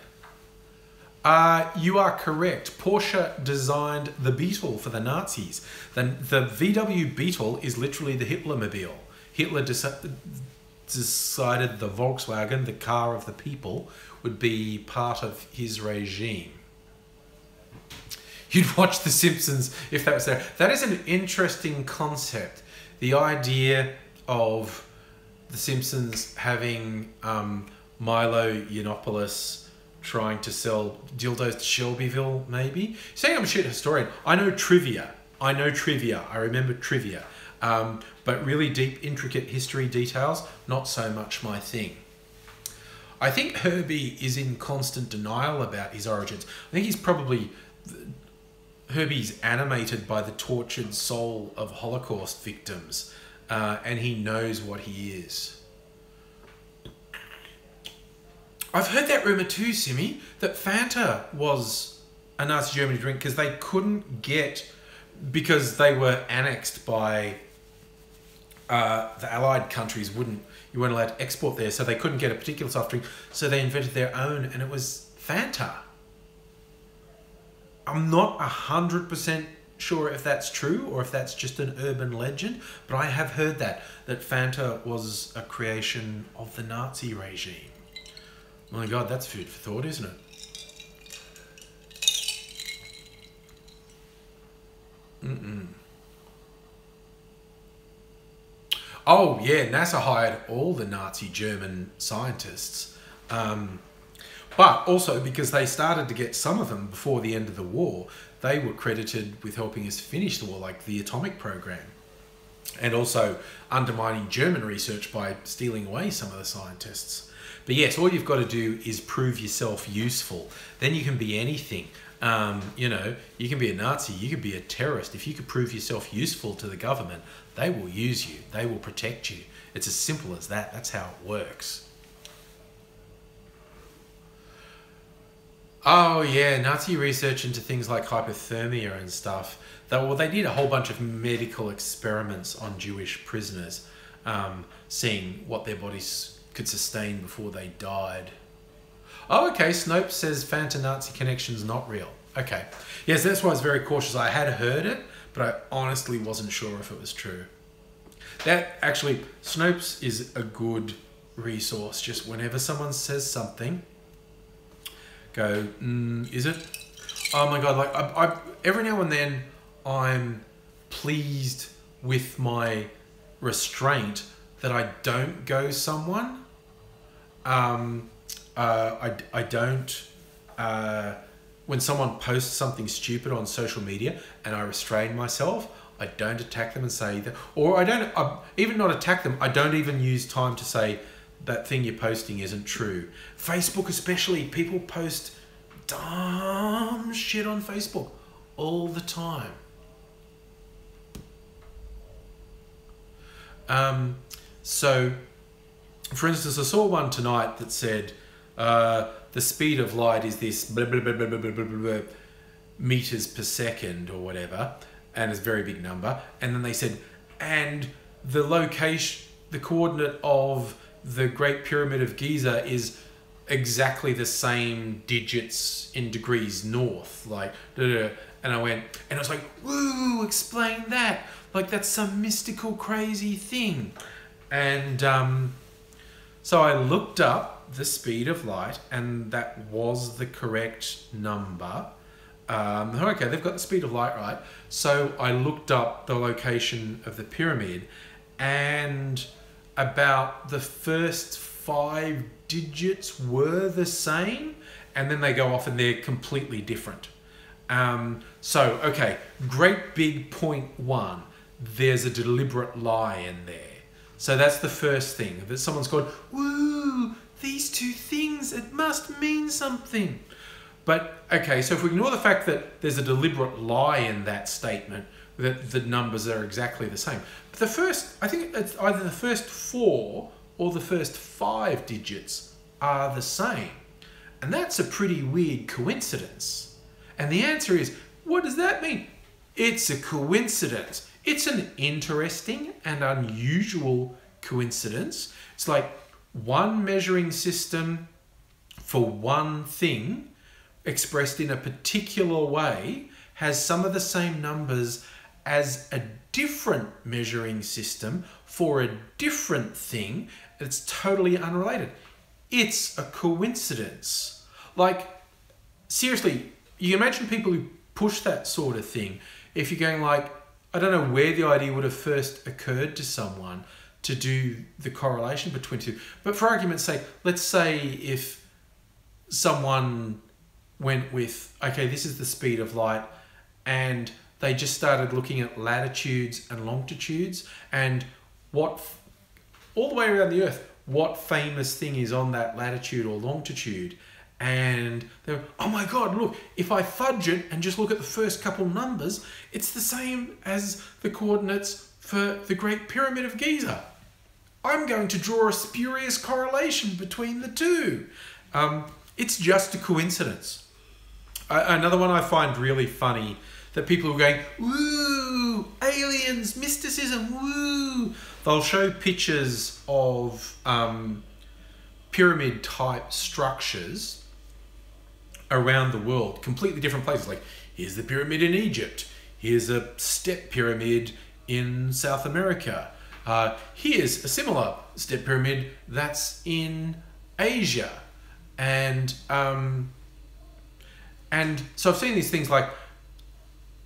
You are correct. Porsche designed the Beetle for the Nazis. The VW Beetle is literally the Hitlermobile. Hitler decided the Volkswagen, the car of the people, would be part of his regime. You'd watch The Simpsons if that was there. That is an interesting concept. The idea of The Simpsons having Milo Yiannopoulos trying to sell dildos to Shelbyville, maybe. Saying I'm a shit historian, I know trivia. I remember trivia. But really deep, intricate history details, not so much my thing. I think Herbie is in constant denial about his origins. I think Herbie's animated by the tortured soul of Holocaust victims, and he knows what he is. I've heard that rumour too, Simi, that Fanta was a Nazi Germany drink because they couldn't get, because they were annexed by the Allied countries, you weren't allowed to export there, so they couldn't get a particular soft drink, so they invented their own, and it was Fanta. I'm not 100% sure if that's true or if that's just an urban legend, but I have heard that Fanta was a creation of the Nazi regime. My God, that's food for thought, isn't it? Oh, yeah, NASA hired all the Nazi German scientists. But also because they started to get some of them before the end of the war, they were credited with helping us finish the war, like the atomic program. And also undermining German research by stealing away some of the scientists. But yes, all you've got to do is prove yourself useful. Then you can be anything. You know, you can be a Nazi, you could be a terrorist. If you could prove yourself useful to the government, they will use you. They will protect you. It's as simple as that. That's how it works. Oh yeah, Nazi research into things like hypothermia and stuff. They did a whole bunch of medical experiments on Jewish prisoners, seeing what their bodies could sustain before they died. Oh, okay. Snopes says Fanta Nazi connection's not real. Okay. Yes, that's why I was very cautious. I had heard it, but I honestly wasn't sure if it was true. That actually, Snopes is a good resource. Just whenever someone says something, go, is it? Oh my God, like I every now and then I'm pleased with my restraint that I don't go someone. I don't, when someone posts something stupid on social media and I restrain myself, I don't attack them and say that, or I don't, even not attack them, I don't even use time to say that thing you're posting isn't true. Facebook especially, people post dumb shit on Facebook all the time. So, for instance, I saw one tonight that said the speed of light is this blah, blah, blah, blah, blah, blah, blah, blah, meters per second or whatever, and it's a very big number. And then they said, and the location, the coordinate of the Great Pyramid of Giza is exactly the same digits in degrees north, like, and I went, and I was like, woo, explain that. Like, that's some mystical, crazy thing. And so I looked up the speed of light, and that was the correct number. Okay, they've got the speed of light right. So I looked up the location of the pyramid, and about the first 5 digits were the same, and then they go off and they're completely different. So, okay, great big point 1. There's a deliberate lie in there. So that's the first thing. That someone's gone, woo, these two things, it must mean something. But, okay, so if we ignore the fact that there's a deliberate lie in that statement, that the numbers are exactly the same. But the first, I think it's either the first 4 or the first 5 digits are the same. And that's a pretty weird coincidence. And the answer is, what does that mean? It's a coincidence. It's an interesting and unusual coincidence. It's like one measuring system for one thing expressed in a particular way has some of the same numbers as a different measuring system for a different thing that's totally unrelated. It's a coincidence. Like, seriously, you can imagine people who push that sort of thing. If you're going like, I don't know where the idea would have first occurred to someone to do the correlation between two. But for argument's sake, let's say if someone went with, okay, this is the speed of light, and they just started looking at latitudes and longitudes, and what, all the way around the Earth, what famous thing is on that latitude or longitude. And they're, oh my God, look, if I fudge it and just look at the first couple numbers, it's the same as the coordinates for the Great Pyramid of Giza. I'm going to draw a spurious correlation between the two. It's just a coincidence. Another one I find really funny, that people are going, woo, aliens, mysticism, woo. They'll show pictures of pyramid type structures around the world, completely different places. Like, here's the pyramid in Egypt. Here's a step pyramid in South America. Here's a similar step pyramid that's in Asia. And so I've seen these things like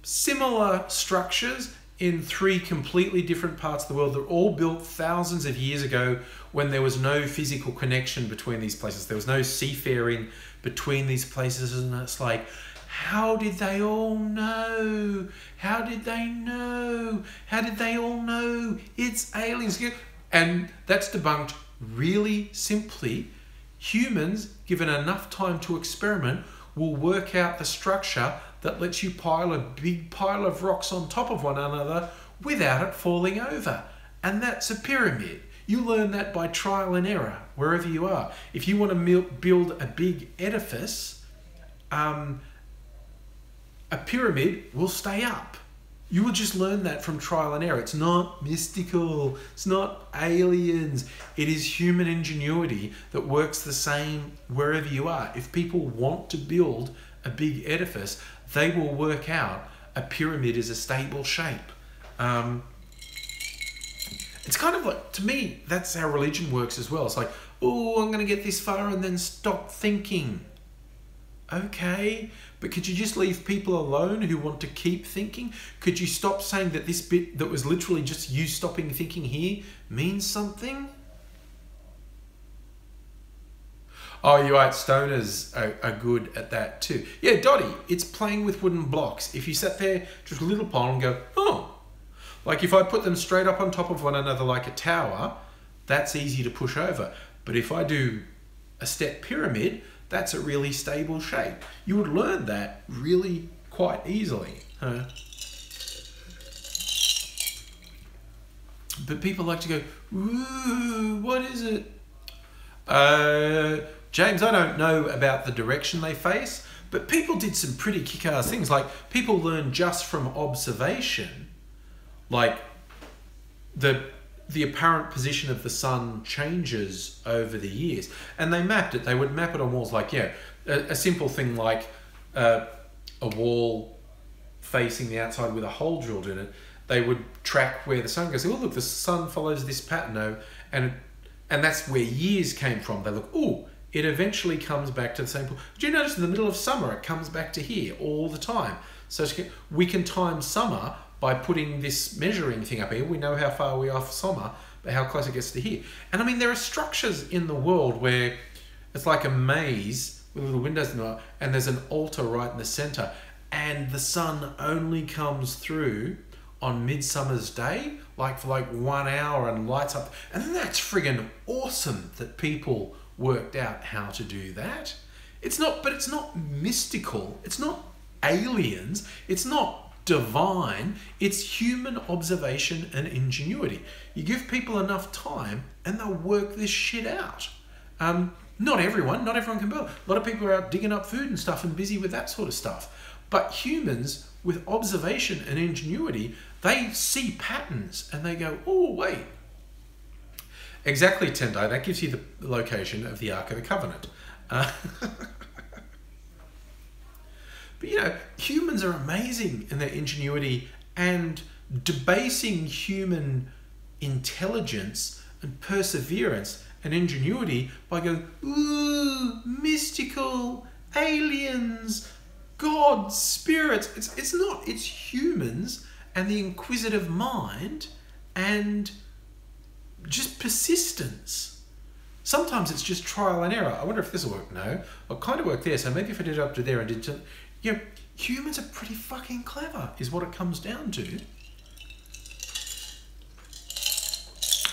similar structures in 3 completely different parts of the world that were all built thousands of years ago when there was no physical connection between these places. There was no seafaring between these places, and it's like, how did they all know? How did they know? How did they all know? It's aliens. And that's debunked really simply. Humans, given enough time to experiment, will work out the structure that lets you pile a big pile of rocks on top of one another without it falling over. And that's a pyramid. You learn that by trial and error, wherever you are. If you want to build a big edifice, a pyramid will stay up. You will just learn that from trial and error. It's not mystical. It's not aliens. It is human ingenuity that works the same wherever you are. If people want to build a big edifice, they will work out a pyramid is a stable shape. It's kind of like, to me, that's how religion works as well. It's like, oh, I'm going to get this far and then stop thinking. Okay, but could you just leave people alone who want to keep thinking? Could you stop saying that this bit that was literally just you stopping thinking here means something? Oh, you're right, stoners are good at that too. Yeah, Dottie, it's playing with wooden blocks. If you sat there, just a little pile and go, oh. Like if I put them straight up on top of one another like a tower, that's easy to push over. But if I do a step pyramid, that's a really stable shape. You would learn that really quite easily. Huh? But people like to go, ooh, what is it? James, I don't know about the direction they face, but people did some pretty kick-ass things. Like people learn just from observation, like the apparent position of the sun changes over the years. And they mapped it. They would map it on walls like, yeah, a simple thing like a wall facing the outside with a hole drilled in it. They would track where the sun goes. Oh, look, the sun follows this pattern. Oh, and that's where years came from. They look, oh, it eventually comes back to the same point. Do you notice in the middle of summer, it comes back to here all the time? So we can time summer by putting this measuring thing up here. We know how far we are for summer, but how close it gets to here. And I mean, there are structures in the world where it's like a maze with little windows in it, and there's an altar right in the center, and the sun only comes through on Midsummer's Day, like for like 1 hour and lights up. And that's friggin' awesome that people worked out how to do that. It's not mystical. It's not aliens. It's not divine. It's human observation and ingenuity. You give people enough time and they'll work this shit out. Not everyone can build. A lot of people are out digging up food and stuff and busy with that sort of stuff. But humans with observation and ingenuity, they see patterns and they go, oh, wait. Exactly, Tendai. That gives you the location of the Ark of the Covenant. But you know, humans are amazing in their ingenuity and debasing human intelligence and perseverance and ingenuity by going, ooh, mystical, aliens, gods, spirits. It's not. It's humans and the inquisitive mind and just persistence. Sometimes it's just trial and error. I wonder if this will work. No, it kind of worked there. So maybe if I did it up to there and did to, you know, humans are pretty fucking clever, is what it comes down to.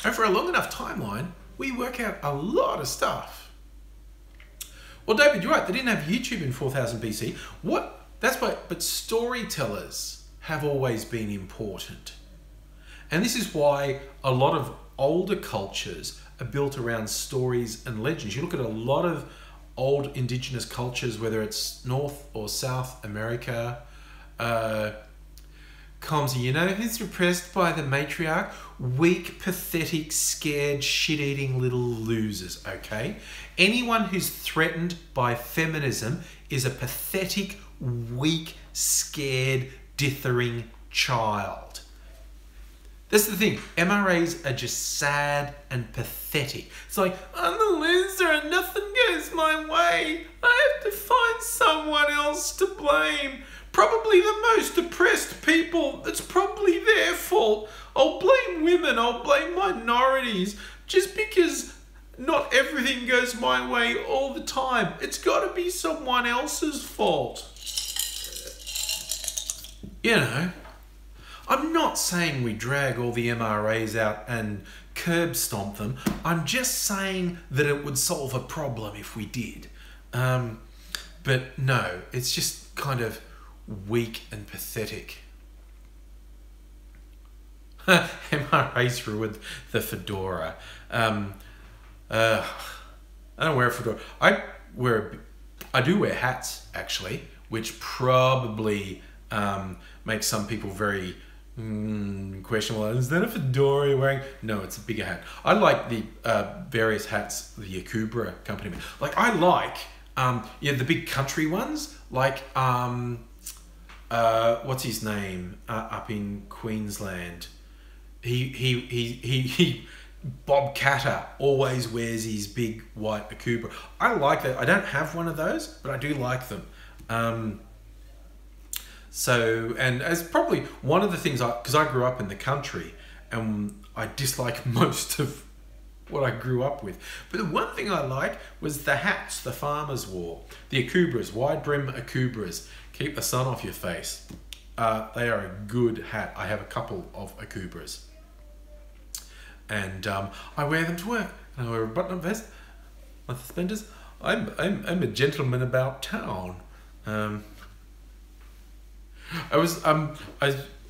Over a long enough timeline, we work out a lot of stuff. Well, David, you're right. They didn't have YouTube in 4000 BC. That's why. But storytellers have always been important, and this is why a lot of older cultures are built around stories and legends. You look at a lot of old indigenous cultures, whether it's North or South America, Comsey, you know who's repressed by the matriarch? Weak, pathetic, scared, shit-eating little losers, okay? Anyone who's threatened by feminism is a pathetic, weak, scared, dithering child. That's the thing. MRAs are just sad and pathetic. It's like, I'm the loser and nothing goes my way. I have to find someone else to blame. Probably the most oppressed people. It's probably their fault. I'll blame women. I'll blame minorities. Just because not everything goes my way all the time. It's got to be someone else's fault. You know. I'm not saying we drag all the MRAs out and curb stomp them. I'm just saying that it would solve a problem if we did. But no, it's just kind of weak and pathetic. MRAs ruined the fedora. I don't wear a fedora. I wear I do wear hats, actually, which probably makes some people very questionable. Is that a fedora you're wearing? No, it's a bigger hat. I like the various hats the Akubra company made. Like, I like the big country ones, like what's his name up in Queensland? He Bob Catter always wears his big white Akubra. I like that. I don't have one of those, but I do like them. So, and as probably one of the things, because I grew up in the country and I dislike most of what I grew up with. But the one thing I like was the hats the farmers wore. The Akubras, wide brim Akubras. Keep the sun off your face. They are a good hat. I have a couple of Akubras. And I wear them to work. And I wear a button-up vest, my suspenders. I'm a gentleman about town.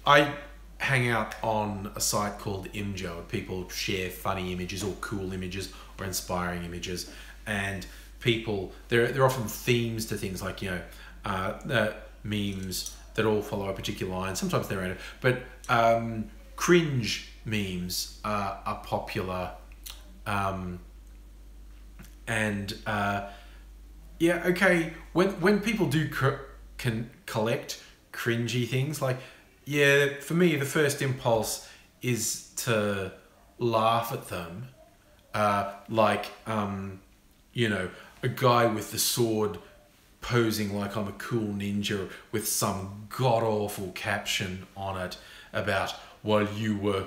I hang out on a site called Imjo, where people share funny images or cool images or inspiring images, and people there are often themes to things like memes that all follow a particular line. Sometimes they're random, but cringe memes are popular, when people do can collect cringy things, like, for me the first impulse is to laugh at them, a guy with the sword posing like I'm a cool ninja with some god-awful caption on it about, while you were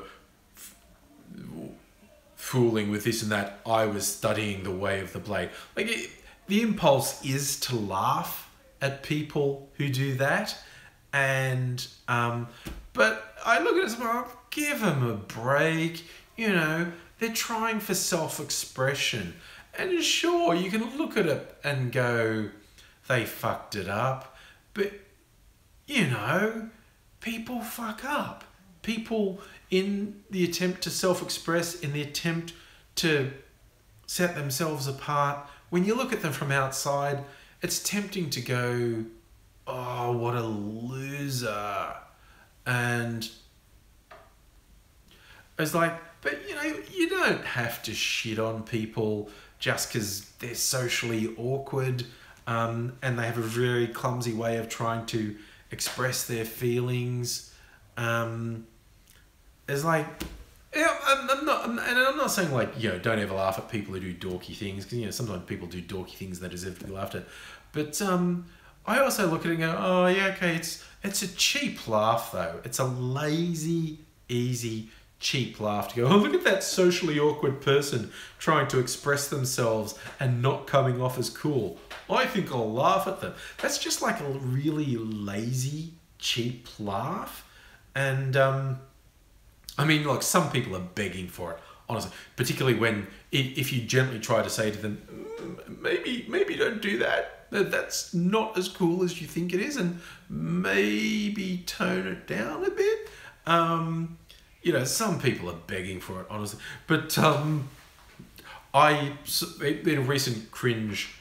fooling with this and that, I was studying the way of the blade. The impulse is to laugh at people who do that, and but I look at it and go, give them a break. They're trying for self-expression, and sure, you can look at it and go, they fucked it up, but people fuck up. People, in the attempt to self-express, in the attempt to set themselves apart, when you look at them from outside, it's tempting to go, oh, what a loser. And it's like, but you don't have to shit on people just because they're socially awkward, and they have a very clumsy way of trying to express their feelings. It's like, I'm not saying don't ever laugh at people who do dorky things, because sometimes people do dorky things that deserve to be laughed at. But I also look at it and go, oh yeah, okay, it's a cheap laugh though. It's a lazy, easy, cheap laugh to go, oh, look at that socially awkward person trying to express themselves and not coming off as cool. I think I'll laugh at them. That's just like a really lazy, cheap laugh. And some people are begging for it, honestly, particularly when, if you gently try to say to them, maybe don't do that. That's not as cool as you think it is, and maybe tone it down a bit. Some people are begging for it, honestly. But in a recent cringe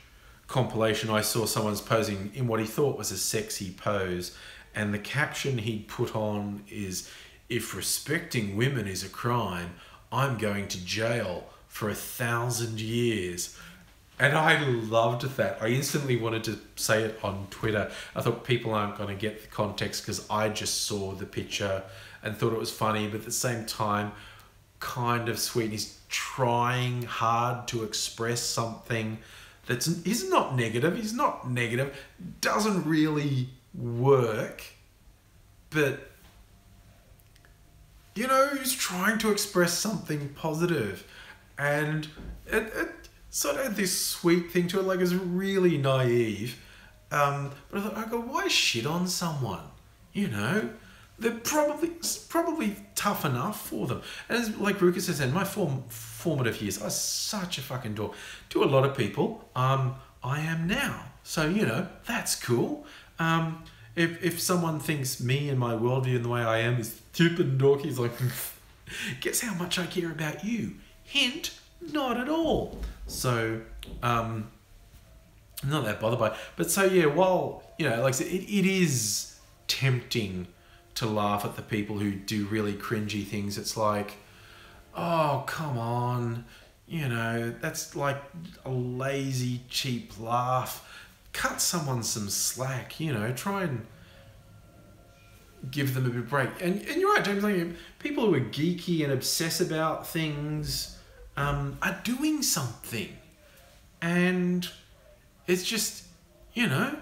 compilation, I saw someone's posing in what he thought was a sexy pose, and the caption he'd put on is, "If respecting women is a crime, I'm going to jail for 1,000 years." And I loved that. I instantly wanted to say it on Twitter. I thought people aren't going to get the context because I just saw the picture and thought it was funny, but at the same time, kind of sweet. He's trying hard to express something he's not negative. He's not negative. Doesn't really work. But, he's trying to express something positive. And it sort of had this sweet thing to it, like it was really naive. But I go, why shit on someone? They're probably tough enough for them. And as like Ruka says, in my formative years, I was such a fucking dork. To a lot of people, I am now. So, that's cool. If someone thinks me and my worldview and the way I am is stupid and dorky, he's like, guess how much I care about you? Hint, not at all. So, I'm not that bothered by it. But so yeah, while, you know, like I said, it is tempting to laugh at the people who do really cringy things. It's like, oh, come on. You know, that's like a lazy, cheap laugh. Cut someone some slack, you know, try and give them a bit of break. And you're right, James, like, people who are geeky and obsess about things are doing something. And it's just, you know,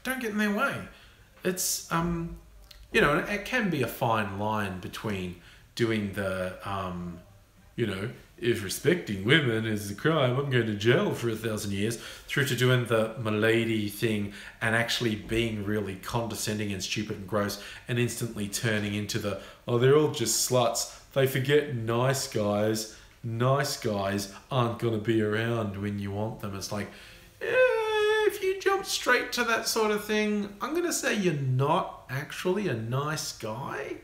don't get in their way. It's, you know, it can be a fine line between doing the, you know, if respecting women is a crime, I'm going to jail for 1,000 years, through to doing the milady thing and actually being really condescending and stupid and gross and instantly turning into the, oh, they're all just sluts. They forget nice guys aren't going to be around when you want them. It's like, if you jump straight to that sort of thing, I'm going to say you're not actually a nice guy.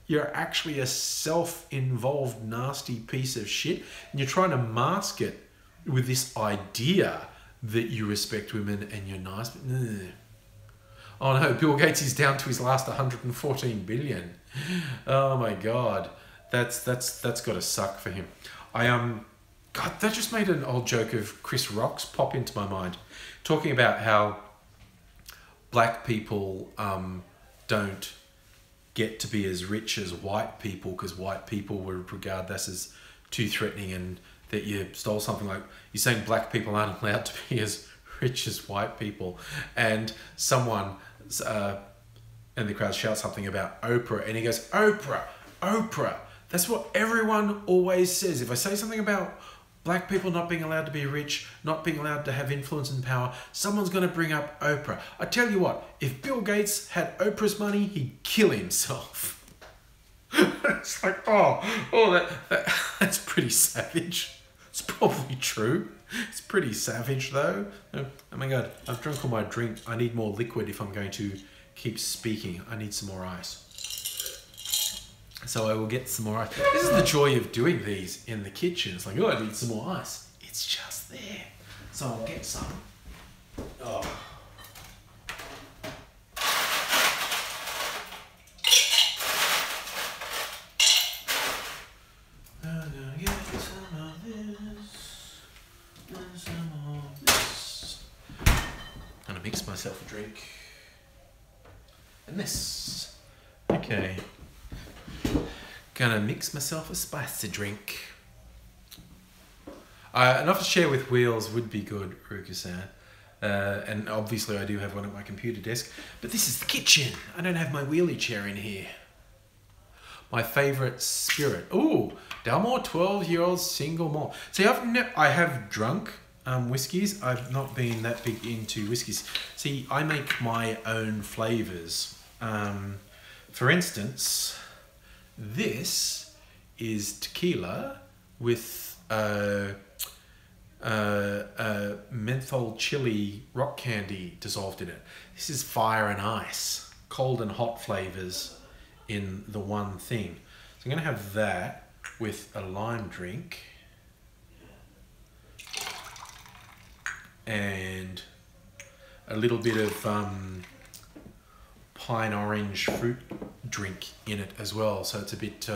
You're actually a self-involved, nasty piece of shit. And you're trying to mask it with this idea that you respect women and you're nice. But, oh no, Bill Gates is down to his last 114 billion. Oh my God. That's got to suck for him. God, that just made an old joke of Chris Rock's pop into my mind. Talking about how black people don't get to be as rich as white people because white people would regard this as too threatening, and that you stole something. Like, you're saying black people aren't allowed to be as rich as white people, and someone in the crowd shouts something about Oprah, and he goes, Oprah, that's what everyone always says. If I say something about black people not being allowed to be rich, not being allowed to have influence and power, someone's going to bring up Oprah. I tell you what, if Bill Gates had Oprah's money, he'd kill himself. It's like, that's pretty savage. It's probably true. It's pretty savage though. Oh my God, I've drunk all my drink. I need more liquid if I'm going to keep speaking. I need some more ice. So I will get some more ice. This is the joy of doing these in the kitchen. It's like, oh, I need some more ice. It's just there. So I'll get some. Oh. I'm gonna get some of this and some of this. I'm gonna mix myself a drink. And this. Okay. Gonna mix myself a spicy drink. Enough to share with wheels would be good, Ruka-san. And obviously I do have one at my computer desk, but this is the kitchen. I don't have my wheelie chair in here. My favourite spirit. Ooh, Dalmore 12-year-old single malt. See, I have drunk whiskies. I've not been that big into whiskies. See, I make my own flavours. For instance, this is tequila with menthol chili rock candy dissolved in it. This is fire and ice, cold and hot flavors in the one thing. So I'm going to have that with a lime drink and a little bit of pine orange fruit drink in it as well, so it's a bit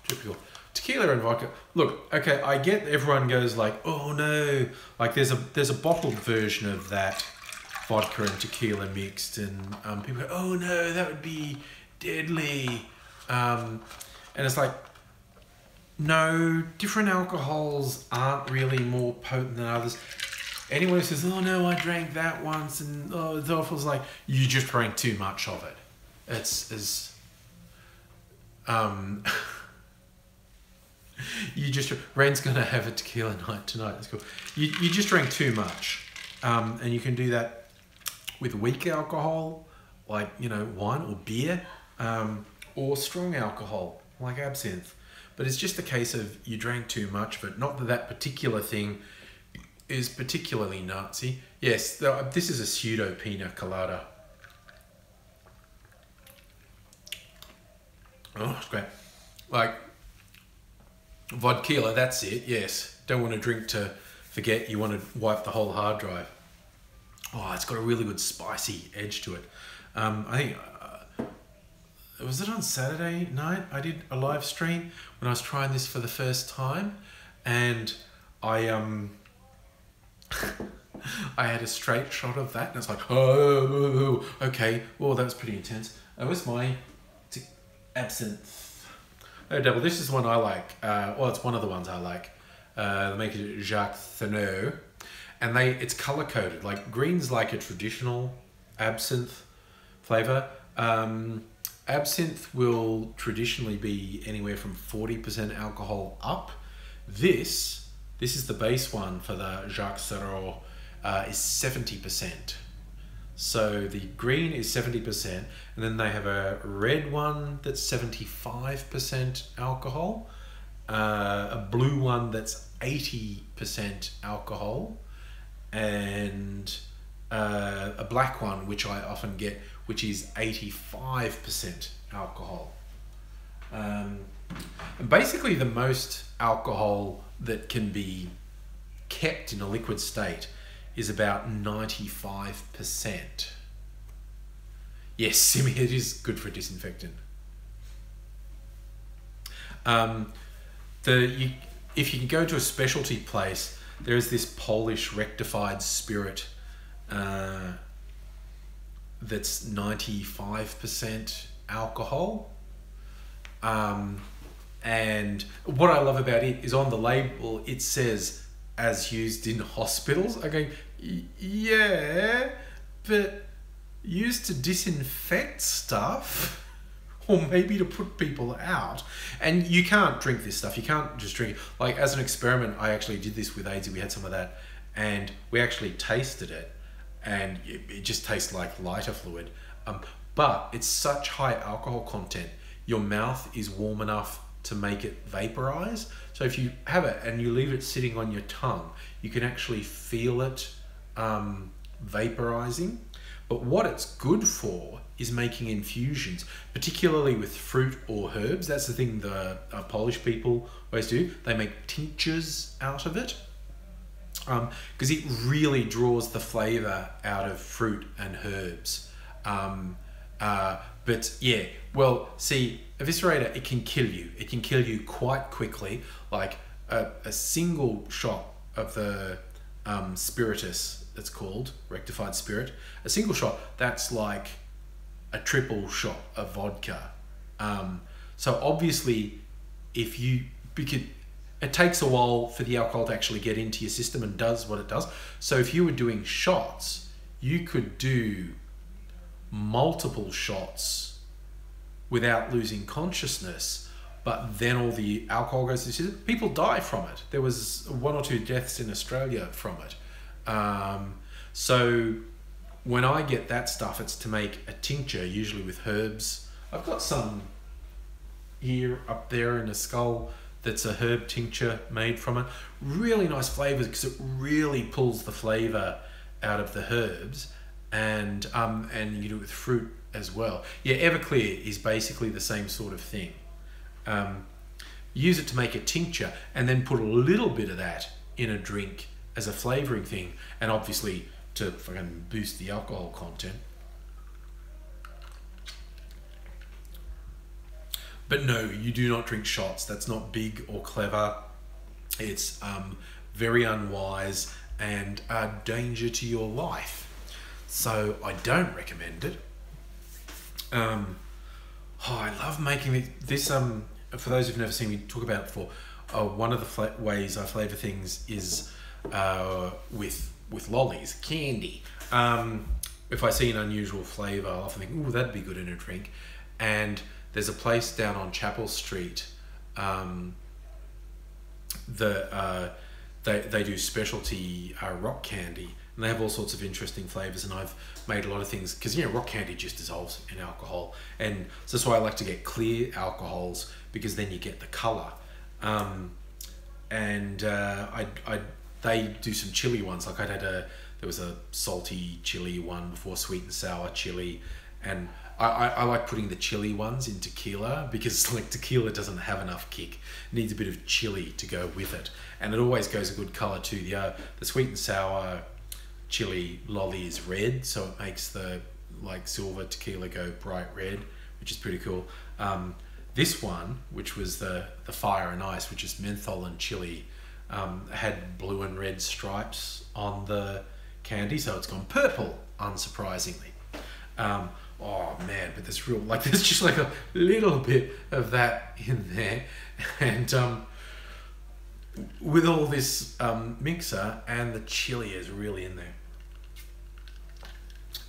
typical. Tequila and vodka. Look, okay, I get everyone goes like, oh no, like there's a bottled version of that vodka and tequila mixed, and people go, oh no, that would be deadly, and it's like, no, different alcohols aren't really more potent than others. Anyone who says, oh no, I drank that once and oh, it's awful, it's like, you just drank too much of it. It's as you just, Ren's gonna have a tequila night tonight. That's cool. You just drank too much, and you can do that with weak alcohol, like, you know, wine or beer, or strong alcohol like absinthe. But it's just a case of you drank too much of it. Not that that particular thing is particularly Nazi. Yes, this is a pseudo pina colada. Oh, it's great. Like, vodka, that's it, yes. Don't want to drink to forget you want to wipe the whole hard drive. Oh, it's got a really good spicy edge to it. I think, was it on Saturday night? I did a live stream when I was trying this for the first time, and I I had a straight shot of that, and it's like, oh, okay, well, that was pretty intense. Where's my absinthe? Oh, double. This is the one I like. Well, it's one of the ones I like. The maker is Jacques Thenot, and it's color coded. Like green's like a traditional absinthe flavor. Absinthe will traditionally be anywhere from 40% alcohol up. This is the base one for the Jacques Thenot, is 70%. So the green is 70%, and then they have a red one that's 75% alcohol, a blue one that's 80% alcohol, and a black one, which I often get, which is 85% alcohol. And basically the most alcohol that can be kept in a liquid state is about 95%. Yes, Simi, it is good for a disinfectant. If you can go to a specialty place, there is this Polish rectified spirit that's 95% alcohol. And what I love about it is on the label, it says, as used in hospitals. I go, yeah, but used to disinfect stuff, or maybe to put people out. And you can't drink this stuff. You can't just drink it. Like, as an experiment, I actually did this with AIDS. We had some of that, and we actually tasted it, and it just tastes like lighter fluid. But it's such high alcohol content, your mouth is warm enough to make it vaporize. So if you have it and you leave it sitting on your tongue, you can actually feel it vaporizing. But what it's good for is making infusions, particularly with fruit or herbs. That's the thing the Polish people always do. They make tinctures out of it, because it really draws the flavor out of fruit and herbs. But yeah, well, see, Eviscerator, it can kill you. It can kill you quite quickly. Like a single shot of the spiritus, it's called, rectified spirit, a single shot, that's like a triple shot of vodka. So obviously, because it takes a while for the alcohol to actually get into your system and does what it does. So if you were doing shots, you could do multiple shots without losing consciousness, but then all the alcohol goes to the system. People die from it. There was 1 or 2 deaths in Australia from it. So when I get that stuff, it's to make a tincture, usually with herbs. I've got some here up there in a skull that's a herb tincture made from it. Really nice flavors, because it really pulls the flavor out of the herbs. And you do it with fruit as well. Yeah, Everclear is basically the same sort of thing. Use it to make a tincture, and then put a little bit of that in a drink as a flavoring thing, and obviously to fucking boost the alcohol content. But no, you do not drink shots. That's not big or clever. It's very unwise and a danger to your life. So I don't recommend it. I love making this. For those who've never seen me talk about it before, one of the ways I flavour things is with lollies, candy. If I see an unusual flavour, I'll often think, "Ooh, that'd be good in a drink." And there's a place down on Chapel Street. They do specialty rock candy. And they have all sorts of interesting flavors, and I've made a lot of things, because rock candy just dissolves in alcohol, and so that's why I like to get clear alcohols, because then you get the color. They do some chili ones. Like there was a salty chili one before, sweet and sour chili, and I like putting the chili ones in tequila because like tequila doesn't have enough kick. It needs a bit of chili to go with it. And it always goes a good colour too. The sweet and sour chili lolly is red, so it makes the like silver tequila go bright red, which is pretty cool. This one, which was the fire and ice, which is menthol and chili, had blue and red stripes on the candy, so it's gone purple, unsurprisingly. Oh man, but there's just like a little bit of that in there, and with all this mixer, and the chili is really in there.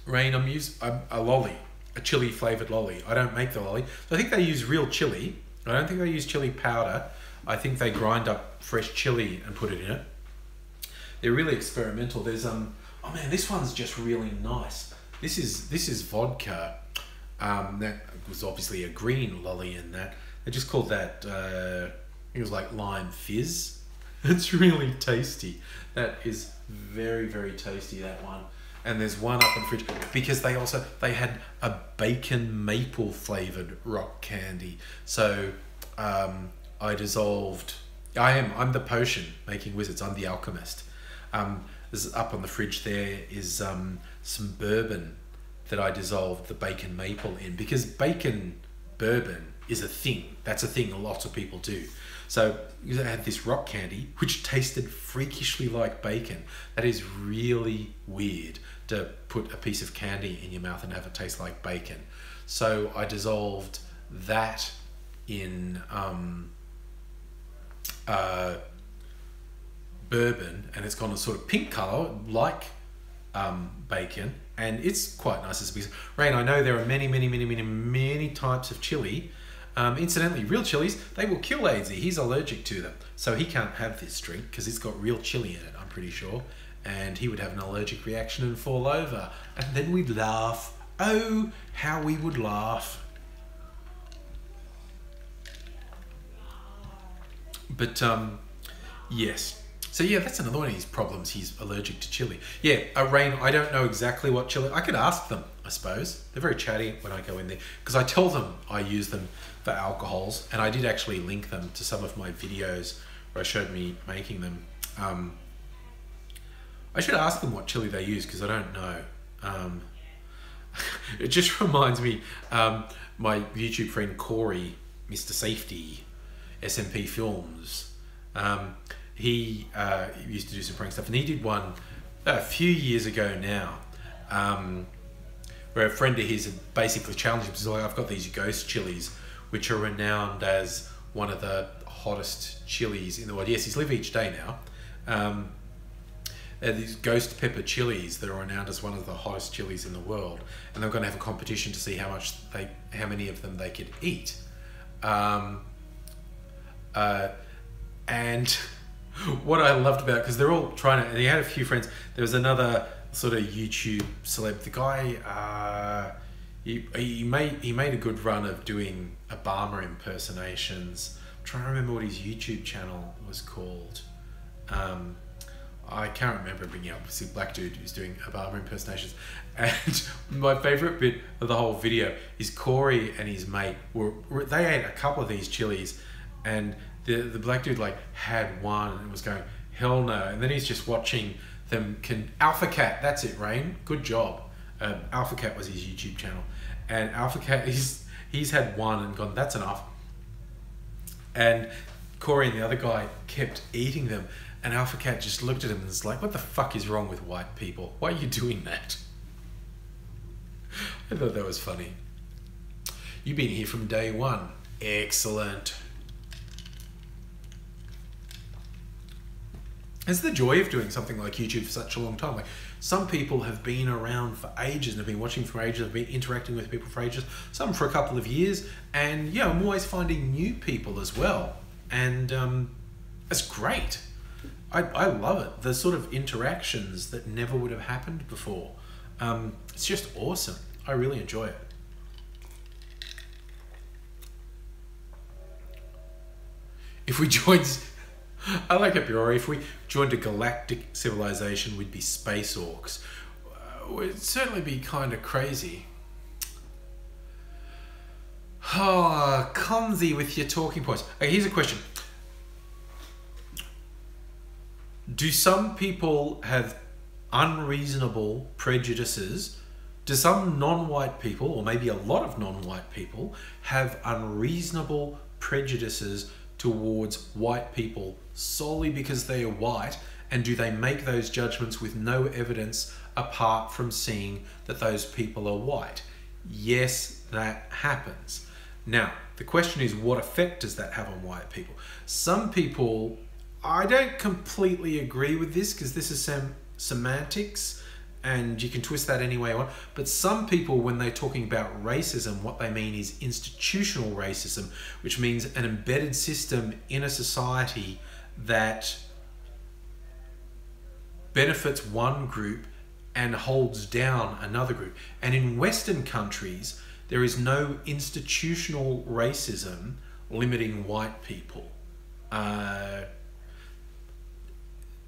Rain, I'm using a lolly, a chili flavoured lolly. I don't make the lolly. So I think they use real chili. I don't think they use chili powder. I think they grind up fresh chili and put it in it. They're really experimental. There's oh man, this one's just really nice. This is vodka. That was obviously a green lolly in that. They just called that it was like lime fizz. It's really tasty. That is very, very tasty, that one. And there's one up in the fridge because they had a bacon maple flavored rock candy. So I'm the potion making wizards. I'm the alchemist. There's up on the fridge there is some bourbon that I dissolved the bacon maple in, because bacon bourbon is a thing. That's a thing a lot of people do. So I had this rock candy which tasted freakishly like bacon. That is really weird, to put a piece of candy in your mouth and have it taste like bacon. So I dissolved that in bourbon, and it's gone a sort of pink colour like bacon, and it's quite nice as a piece. Rain, I know there are many types of chili. Incidentally, real chilies, they will kill AZ. He's allergic to them, so he can't have this drink because it's got real chili in it, I'm pretty sure, and he would have an allergic reaction and fall over, and then we'd laugh. Oh, how we would laugh. But yes, so yeah, that's another one of his problems. He's allergic to chili. Yeah, Rain, I don't know exactly what chili. I could ask them, I suppose. They're very chatty when I go in there, because I tell them I use them for alcohols, and I did actually link them to some of my videos where I showed me making them. I should ask them what chili they use, because I don't know. It just reminds me, my YouTube friend Corey, Mr. Safety, SMP Films, he used to do some prank stuff, and he did one a few years ago now, where a friend of his had basically challenged him. He's like, I've got these ghost chilies, which are renowned as one of the hottest chilies in the world. Yes, he's live each day now. These ghost pepper chilies that are renowned as one of the hottest chilies in the world, and they're going to have a competition to see how many of them they could eat. And what I loved about, because they're all trying to, and he had a few friends. There was another sort of YouTube celeb. The guy, he made a good run of doing Obama impersonations. I'm trying to remember what his YouTube channel was called. I can't remember bringing up. It's a black dude who's doing Obama impersonations. And my favourite bit of the whole video is Corey and his mate they ate a couple of these chilies, and the black dude like had one and was going, hell no. And then he's just watching them. Alpha Cat, that's it, Rain. Good job. Alpha Cat was his YouTube channel. And Alpha Cat, he's had one and gone, that's enough. And Corey and the other guy kept eating them. And Alpha Cat just looked at him and was like, what the fuck is wrong with white people? Why are you doing that? I thought that was funny. You've been here from day one. Excellent. It's the joy of doing something like YouTube for such a long time. Like, some people have been around for ages and have been watching for ages, have been interacting with people for ages, some for a couple of years. And yeah, I'm always finding new people as well. And it's great. I love it. The sort of interactions that never would have happened before. It's just awesome. I really enjoy it. If we joined, I like it, Biori. If we joined a galactic civilization, we'd be space orcs. It'd certainly be kind of crazy. Oh, clumsy with your talking points. Okay, here's a question. Do some people have unreasonable prejudices? Do some non-white people, or maybe a lot of non-white people, have unreasonable prejudices towards white people solely because they are white? And do they make those judgments with no evidence apart from seeing that those people are white? Yes, that happens. Now, the question is, what effect does that have on white people? Some people, I don't completely agree with this because this is some semantics and you can twist that any way you want. But some people, when they're talking about racism, what they mean is institutional racism, which means an embedded system in a society that benefits one group and holds down another group. And in Western countries, there is no institutional racism limiting white people.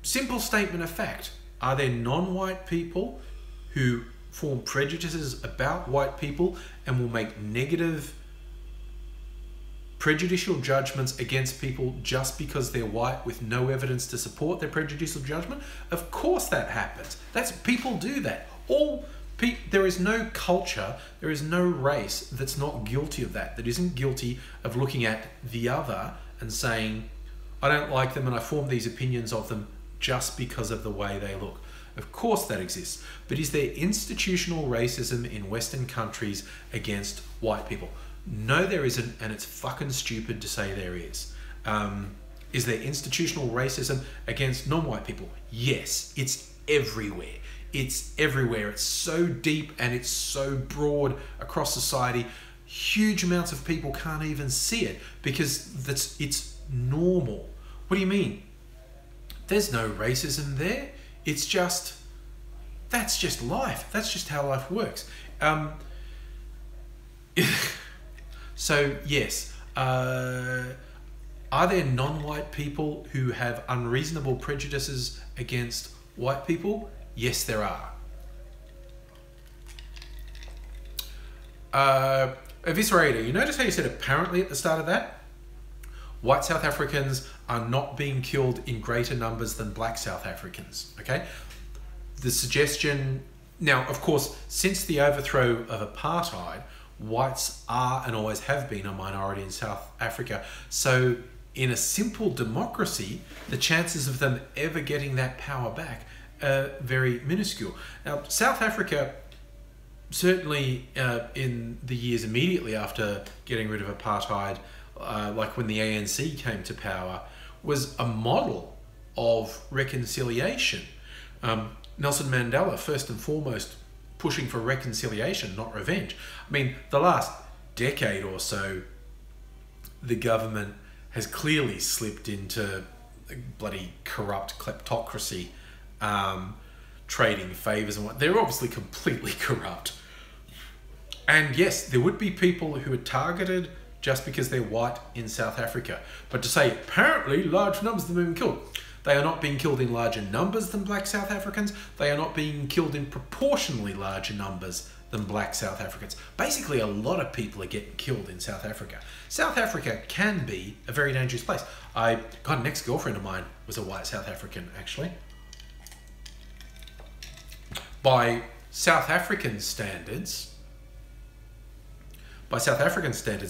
Simple statement of fact. Are there non-white people who form prejudices about white people and will make negative, prejudicial judgments against people just because they're white with no evidence to support their prejudicial judgment? Of course that happens. People do that. There is no culture, there is no race that's not guilty of that isn't guilty of looking at the other and saying, I don't like them and I form these opinions of them just because of the way they look. Of course that exists. But is there institutional racism in Western countries against white people? No, there isn't, and it's fucking stupid to say there is. Is there institutional racism against non-white people? Yes, it's everywhere. It's everywhere. It's so deep and it's so broad across society. Huge amounts of people can't even see it because it's normal. What do you mean? There's no racism there. It's just, that's just life. That's just how life works. So yes, are there non-white people who have unreasonable prejudices against white people? Yes, there are. Eviscerator, you notice how you said apparently at the start of that? White South Africans are not being killed in greater numbers than black South Africans, okay? The suggestion, now of course, since the overthrow of apartheid, whites are and always have been a minority in South Africa. So in a simple democracy, the chances of them ever getting that power back are very minuscule. Now, South Africa, certainly in the years immediately after getting rid of apartheid, like when the ANC came to power, was a model of reconciliation. Nelson Mandela, first and foremost, pushing for reconciliation, not revenge. I mean, the last decade or so, the government has clearly slipped into bloody corrupt kleptocracy, trading favours and what. They're obviously completely corrupt. And yes, there would be people who are targeted just because they're white in South Africa. But to say, apparently, large numbers of them have been killed. They are not being killed in larger numbers than black South Africans. They are not being killed in proportionally larger numbers than black South Africans. Basically, a lot of people are getting killed in South Africa. South Africa can be a very dangerous place. An ex-girlfriend of mine was a white South African, actually. By South African standards,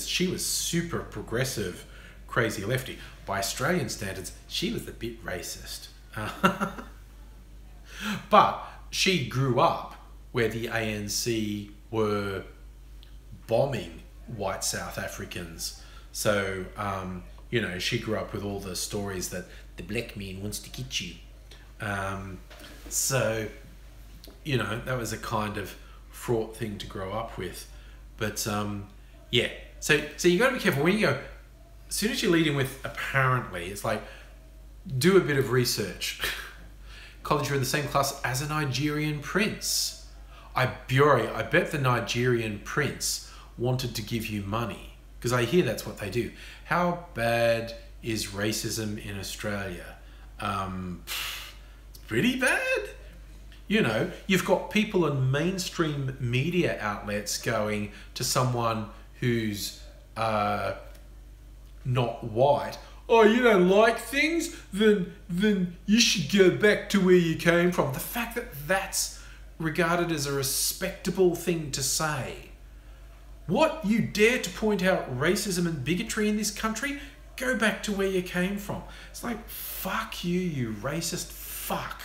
she was super progressive, crazy lefty. By Australian standards, she was a bit racist. But she grew up where the ANC were bombing white South Africans. So, you know, she grew up with all the stories that the black man wants to get you. So, you know, that was a kind of fraught thing to grow up with. But, yeah. So you got to be careful when you go, as soon as you lead in with apparently, it's like, do a bit of research. College, you're in the same class as a Nigerian prince. I bet the Nigerian prince wanted to give you money, because I hear that's what they do. How bad is racism in Australia? It's pretty bad. You know, you've got people in mainstream media outlets going to someone who's not white. Oh, you don't like things? Then you should go back to where you came from. The fact that that's regarded as a respectable thing to say. What? You dare to point out racism and bigotry in this country? Go back to where you came from. It's like, fuck you, you racist fuck.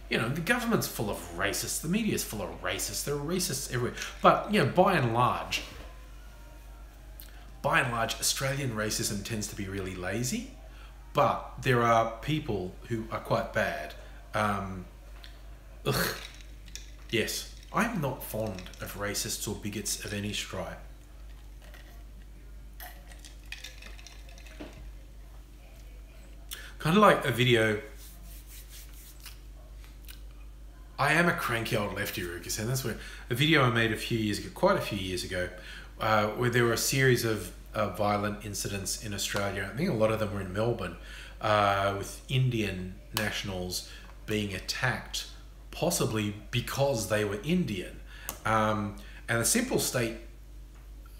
You know, the government's full of racists. The media's full of racists. There are racists everywhere. But, you know, by and large, Australian racism tends to be really lazy. But there are people who are quite bad. Yes, I'm not fond of racists or bigots of any stripe. Kind of like a video. I am a cranky old lefty, Ruckus, and that's where a video I made quite a few years ago, where there were a series of violent incidents in Australia. I think a lot of them were in Melbourne, with Indian nationals being attacked, possibly because they were Indian. And the simple state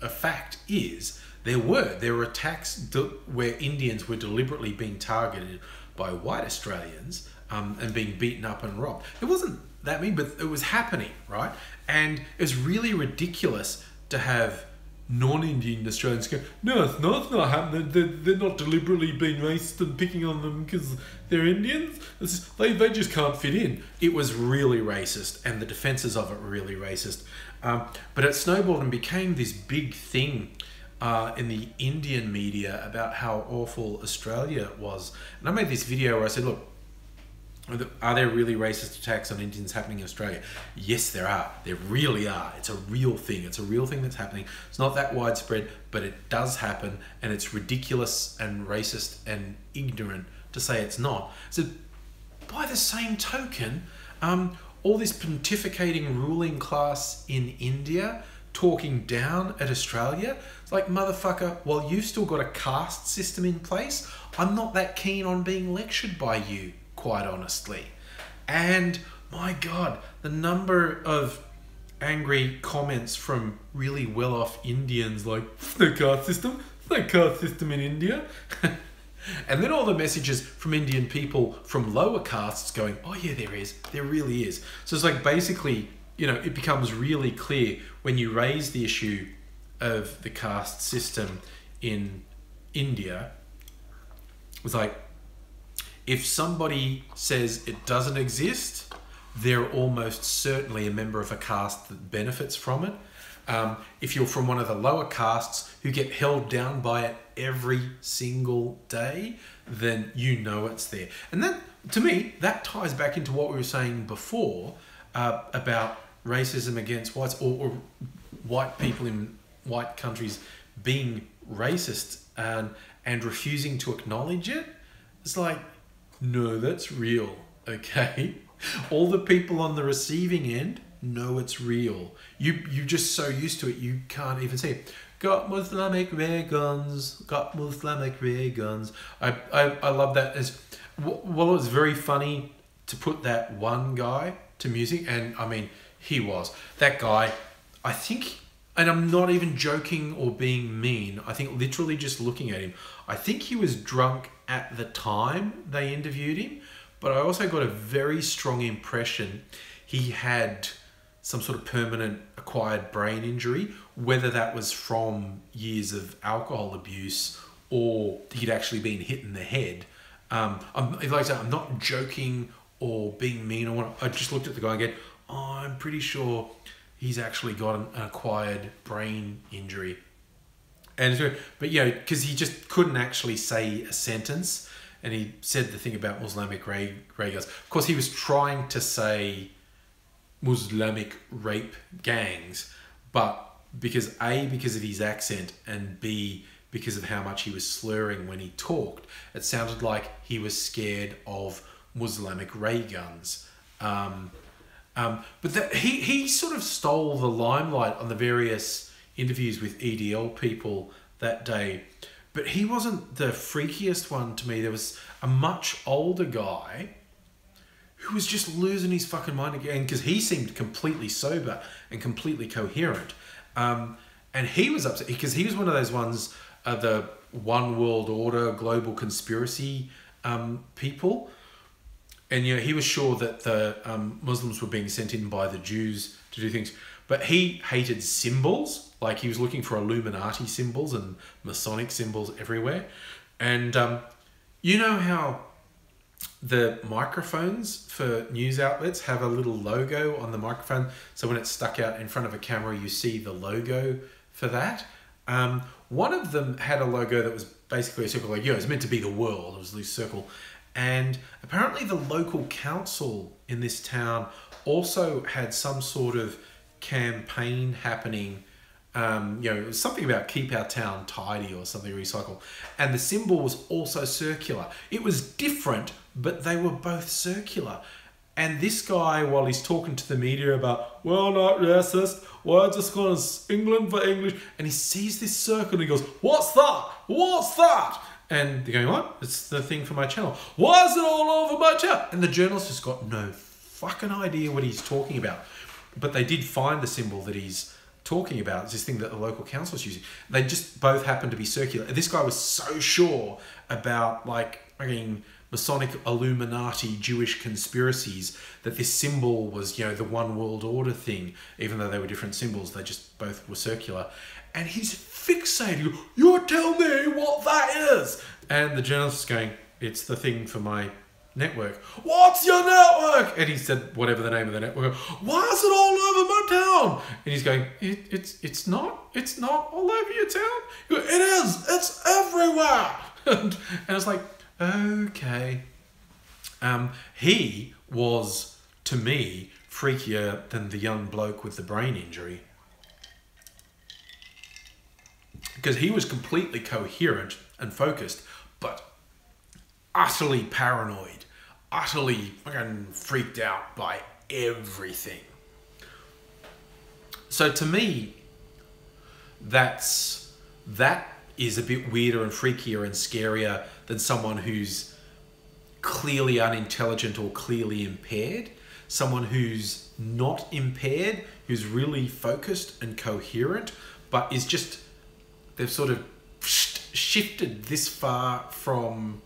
of fact is there were attacks where Indians were deliberately being targeted by white Australians and being beaten up and robbed. It wasn't that mean, but it was happening, right? And it was really ridiculous to have non-Indian Australians go, no, it's not happening. They're not deliberately being racist and picking on them because they're Indians. They just can't fit in. It was really racist, and the defences of it were really racist. But it snowballed and became this big thing in the Indian media about how awful Australia was. And I made this video where I said, look, are there really racist attacks on Indians happening in Australia? Yes, there are. There really are. It's a real thing. It's a real thing that's happening. It's not that widespread, but it does happen, and it's ridiculous and racist and ignorant to say it's not. So by the same token, all this pontificating ruling class in India talking down at Australia, it's like, motherfucker, while you've still got a caste system in place, I'm not that keen on being lectured by you, quite honestly. And my God, the number of angry comments from really well-off Indians like, no caste system, no caste system in India. And then all the messages from Indian people from lower castes going, oh yeah, there is, there really is. So it's like, basically, you know, it becomes really clear when you raise the issue of the caste system in India. It's like, if somebody says it doesn't exist, they're almost certainly a member of a caste that benefits from it. If you're from one of the lower castes who get held down by it every single day, then you know it's there. And then, to me, that ties back into what we were saying before about racism against whites, or white people in white countries being racist and refusing to acknowledge it. It's like, no, that's real, okay? All the people on the receiving end know it's real. You're just so used to it, you can't even see it. Got Muslimic ray guns, got Muslimic ray guns. I love that. Well, it was very funny to put that one guy to music, and I mean, he was. That guy, I think, and I'm not even joking or being mean, I think literally just looking at him, I think he was drunk at the time they interviewed him, but I also got a very strong impression he had some sort of permanent acquired brain injury, whether that was from years of alcohol abuse or he'd actually been hit in the head. Like I said, I'm not joking or being mean. I just looked at the guy and go, oh, I'm pretty sure he's actually got an acquired brain injury. But yeah, because he just couldn't actually say a sentence, and he said the thing about Muslimic ray guns. Of course, he was trying to say Muslimic rape gangs, but because of his accent, and B, because of how much he was slurring when he talked, it sounded like he was scared of Muslimic ray guns. But he sort of stole the limelight on the various interviews with EDL people that day, but he wasn't the freakiest one to me. There was a much older guy who was just losing his fucking mind again, because he seemed completely sober and completely coherent. And he was upset because he was one of those ones, the one world order, global conspiracy people. And he was sure that the Muslims were being sent in by the Jews to do things. But he hated symbols. Like, he was looking for Illuminati symbols and Masonic symbols everywhere. And you know how the microphones for news outlets have a little logo on the microphone? So when it's stuck out in front of a camera, you see the logo for that. One of them had a logo that was basically a circle, like, it was meant to be the world. It was this circle. And apparently the local council in this town also had some sort of campaign happening. It was something about keep our town tidy or something, recycle. And the symbol was also circular. It was different, but they were both circular. And this guy, while he's talking to the media about, well, not racist, we're just going to England for English, and he sees this circle and he goes, what's that? What's that? And they're going, what? It's the thing for my channel. Why is it all over my channel? And the journalist has got no fucking idea what he's talking about. But they did find the symbol that he's talking about. It's this thing that the local council is using. They just both happen to be circular. This guy was so sure about, like, Masonic, Illuminati, Jewish conspiracies that this symbol was, the one world order thing. Even though they were different symbols, they just both were circular. And he's fixated. You tell me what that is. And the journalist is going, it's the thing for my network. What's your network? And he said, whatever the name of the network. Why is it all over my town? And he's going, it's not all over your town. Goes, it is. It's everywhere. And I was like, okay. He was, to me, freakier than the young bloke with the brain injury. Because he was completely coherent and focused, but utterly paranoid, utterly fucking freaked out by everything. So to me, that is a bit weirder and freakier and scarier than someone who's clearly unintelligent or clearly impaired. Someone who's not impaired, who's really focused and coherent, but is just, they've sort of shifted this far from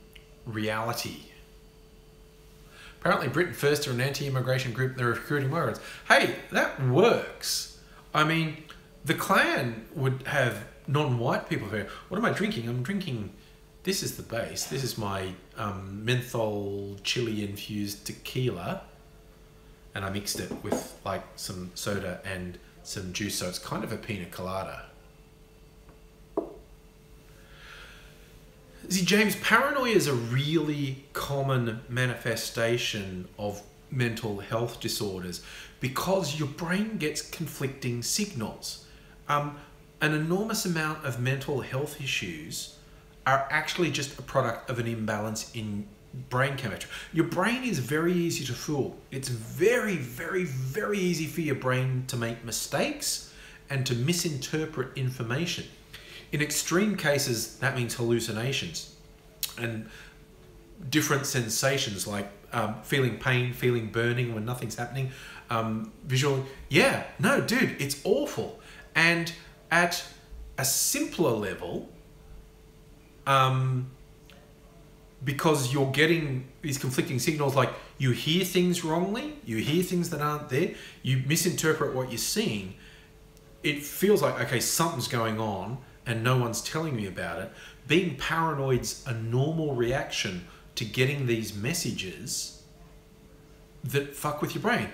reality. Apparently Britain First are an anti-immigration group. They're recruiting migrants. Hey, that works. I mean, the Klan would have non-white people here. What am I drinking? I'm drinking, this is the base. This is my menthol chili infused tequila. And I mixed it with like some soda and some juice. So it's kind of a pina colada. See, James, paranoia is a really common manifestation of mental health disorders because your brain gets conflicting signals. An enormous amount of mental health issues are actually just a product of an imbalance in brain chemistry. Your brain is very easy to fool. It's very, very, very easy for your brain to make mistakes and to misinterpret information. In extreme cases, that means hallucinations and different sensations like feeling pain, feeling burning when nothing's happening, visually. Yeah, no, dude, it's awful. And at a simpler level, because you're getting these conflicting signals, like you hear things wrongly, you hear things that aren't there, you misinterpret what you're seeing, it feels like, okay, something's going on, and no one's telling me about it. Being paranoid's a normal reaction to getting these messages that fuck with your brain.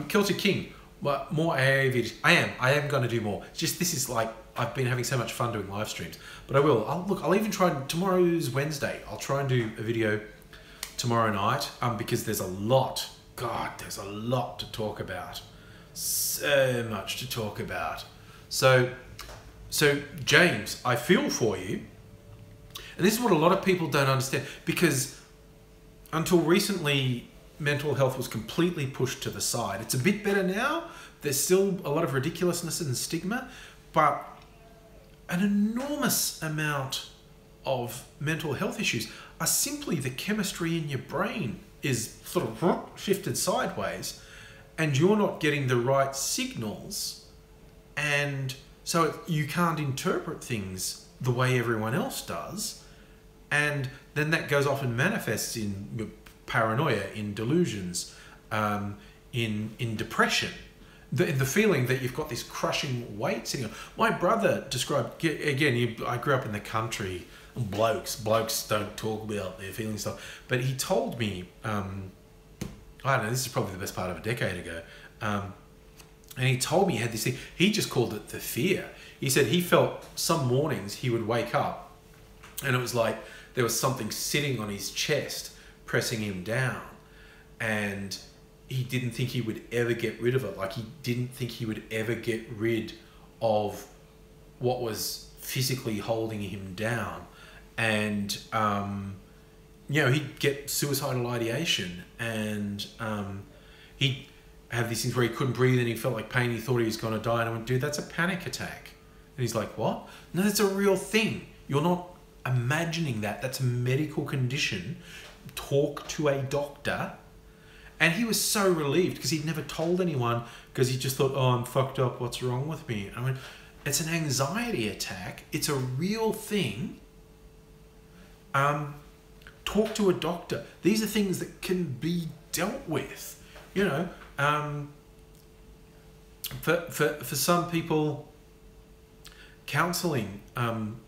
Celtic King, more AA videos. I am going to do more. It's just, this is like, I've been having so much fun doing live streams, but I will. I'll even try, tomorrow's Wednesday. I'll try and do a video tomorrow night because there's a lot, God, there's a lot to talk about. So much to talk about. So James, I feel for you. And this is what a lot of people don't understand, because until recently, mental health was completely pushed to the side. It's a bit better now. There's still a lot of ridiculousness and stigma, but an enormous amount of mental health issues are simply the chemistry in your brain is sort of shifted sideways and you're not getting the right signals, and So you can't interpret things the way everyone else does. And then that goes off and manifests in paranoia, in delusions, in depression. The feeling that you've got this crushing weight sitting on. My brother described, again, I grew up in the country, blokes don't talk about their feelings stuff, but he told me, I don't know, this is probably the best part of a decade ago, and he told me he had this thing, he just called it the fear. He said he felt some mornings he would wake up and it was like there was something sitting on his chest, pressing him down, and he didn't think he would ever get rid of it. Like he didn't think he would ever get rid of what was physically holding him down. And, he'd get suicidal ideation, and he'd have these things where he couldn't breathe and he felt like pain. He thought he was going to die. And I went, dude, that's a panic attack. And he's like, what? No, that's a real thing. You're not imagining that. That's a medical condition. Talk to a doctor. And he was so relieved because he'd never told anyone, because he just thought, oh, I'm fucked up. What's wrong with me? I mean, it's an anxiety attack. It's a real thing. Talk to a doctor. These are things that can be dealt with. For some people, counseling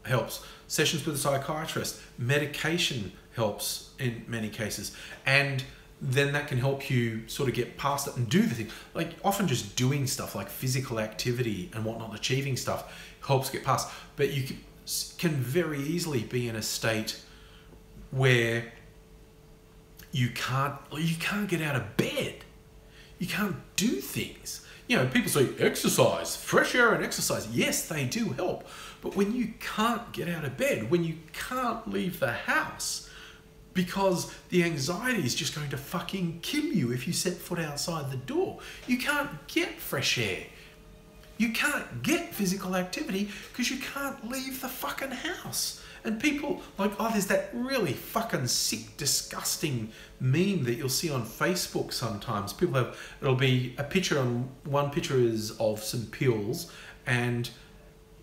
helps. Sessions with a psychiatrist. Medication helps in many cases. And then that can help you sort of get past it and do the thing. Like often just doing stuff like physical activity and whatnot, achieving stuff helps get past. But you can very easily be in a state where you can't get out of bed. You can't do things. People say exercise, fresh air and exercise. Yes, they do help. But when you can't get out of bed, when you can't leave the house, because the anxiety is just going to fucking kill you if you set foot outside the door. You can't get fresh air. You can't get physical activity because you can't leave the fucking house. And people like, oh, there's that really fucking sick, disgusting meme that you'll see on Facebook sometimes. People have, it'll be a picture on, one picture is of some pills and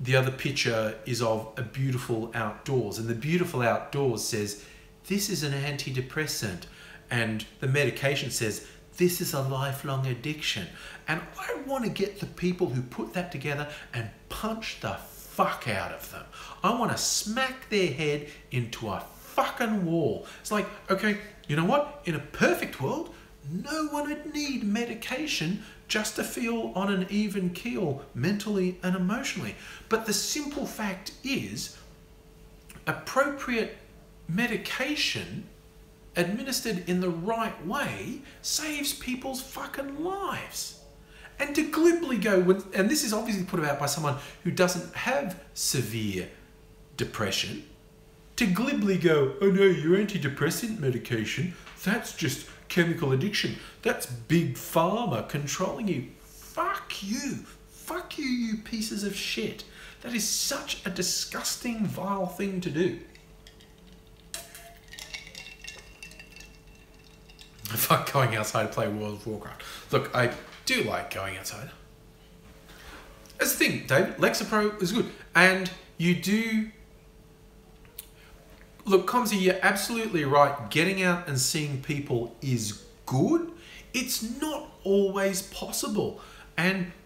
the other picture is of a beautiful outdoors. And the beautiful outdoors says, this is an antidepressant, and the medication says this is a lifelong addiction. And I want to get the people who put that together and punch the fuck out of them. I want to smack their head into a fucking wall. It's like, okay, you know what? In a perfect world, no one would need medication just to feel on an even keel mentally and emotionally. But the simple fact is, appropriate medication administered in the right way saves people's fucking lives. And to glibly go, and this is obviously put about by someone who doesn't have severe depression, to glibly go, oh no, your antidepressant medication, that's just chemical addiction. That's big pharma controlling you. Fuck you. Fuck you, you pieces of shit. That is such a disgusting, vile thing to do. Fuck going outside to play World of Warcraft. Look, I do like going outside. That's the thing, David. Lexapro is good. And you do... Look, Comsy, you're absolutely right. Getting out and seeing people is good. It's not always possible.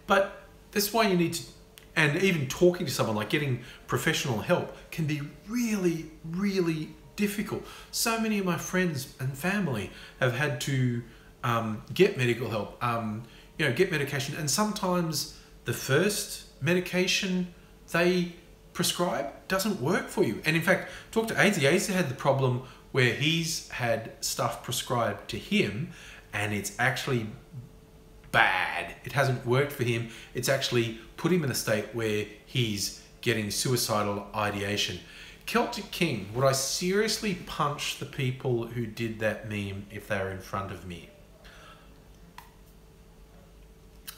But that's why you need to... And even talking to someone, like getting professional help, can be really, really difficult. So many of my friends and family have had to get medical help, get medication, and sometimes the first medication they prescribe doesn't work for you. And in fact, talk to Aussie. Aussie had the problem where he's had stuff prescribed to him and it's actually bad. It hasn't worked for him. It's actually put him in a state where he's getting suicidal ideation. Celtic King, would I seriously punch the people who did that meme if they were in front of me?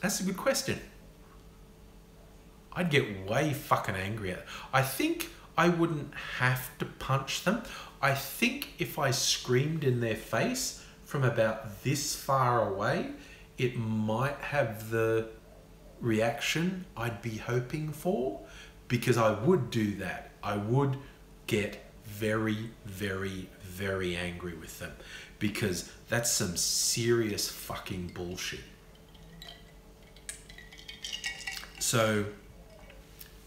That's a good question. I'd get way fucking angry at it. I think I wouldn't have to punch them. I think if I screamed in their face from about this far away, it might have the reaction I'd be hoping for, because I would do that. I would get very, very, very angry with them, because that's some serious fucking bullshit. So,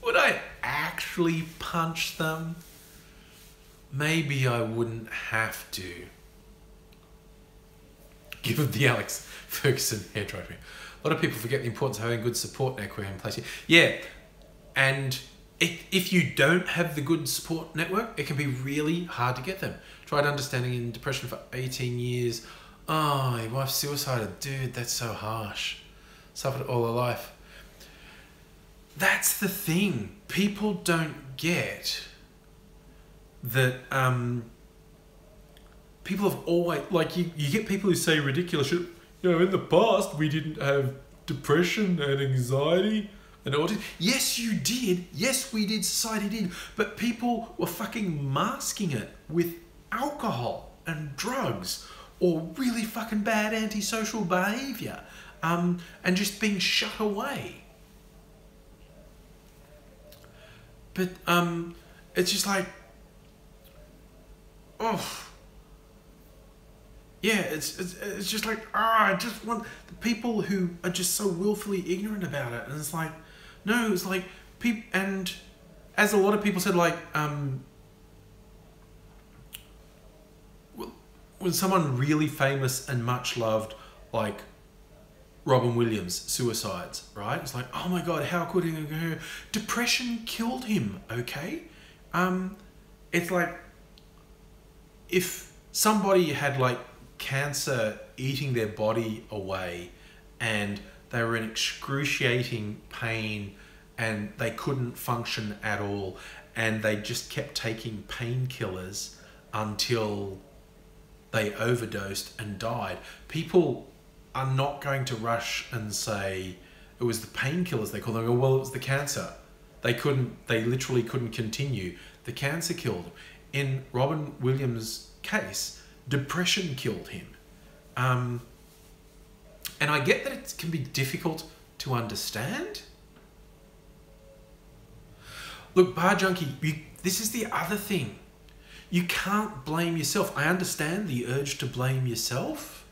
would I actually punch them? Maybe I wouldn't have to. Give them the Alex Ferguson hair dry treatment. A lot of people forget the importance of having a good support network in place. Yeah, and if you don't have the good support network, it can be really hard to get them. Tried understanding in depression for 18 years. Oh, your wife suicided. Dude, that's so harsh. Suffered all her life. That's the thing. People don't get that people have always, like, you get people who say ridiculous shit. You know, in the past we didn't have depression and anxiety and autism. Yes, you did. Yes, we did. Society did. But people were fucking masking it with alcohol and drugs or really fucking bad antisocial behaviour, and just being shut away. But it's just like, oh, yeah, it's just like, I just want the people who are just so willfully ignorant about it. And it's like, no, it's like people, and as a lot of people said, like, when someone really famous and much loved, like Robin Williams, suicides, right? It's like, oh my God, how could he go? Depression killed him, okay? It's like, if somebody had like cancer eating their body away and they were in excruciating pain and they couldn't function at all and they just kept taking painkillers until they overdosed and died, people are not going to rush and say it was the painkillers they called them. Oh, well, it was the cancer. They literally couldn't continue. The cancer killed them. In Robin Williams' case, depression killed him. And I get that it can be difficult to understand. Look, Bar Junkie, this is the other thing. You can't blame yourself. I understand the urge to blame yourself.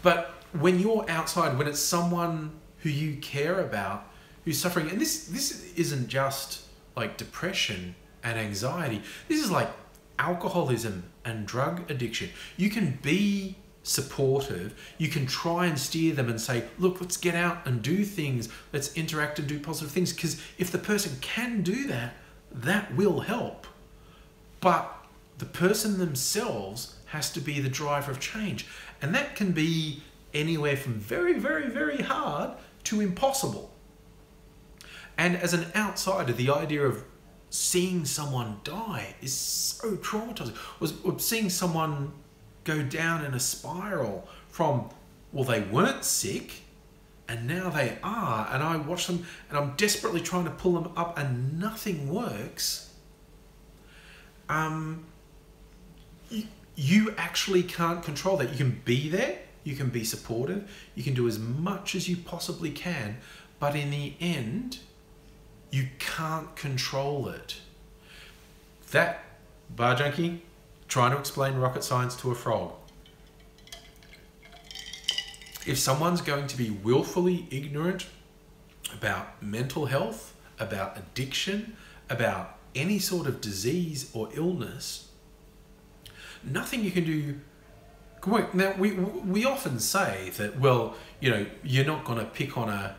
But when you're outside, when it's someone who you care about, who's suffering, and this isn't just like depression and anxiety, this is like alcoholism and drug addiction. You can be supportive, you can try and steer them and say, look, let's get out and do things, let's interact and do positive things, because if the person can do that, that will help. But the person themselves has to be the driver of change. And that can be anywhere from very, very, very hard to impossible. And as an outsider, the idea of seeing someone die is so traumatizing. Or seeing someone go down in a spiral from, well, they weren't sick and now they are, and I watch them and I'm desperately trying to pull them up and nothing works. You actually can't control that. You can be there, you can be supportive, you can do as much as you possibly can, but in the end, you can't control it. That, Bar Junkie, trying to explain rocket science to a frog. If someone's going to be willfully ignorant about mental health, about addiction, about any sort of disease or illness, nothing you can do can work. Now, we often say that, well, you know, you're not going to pick on a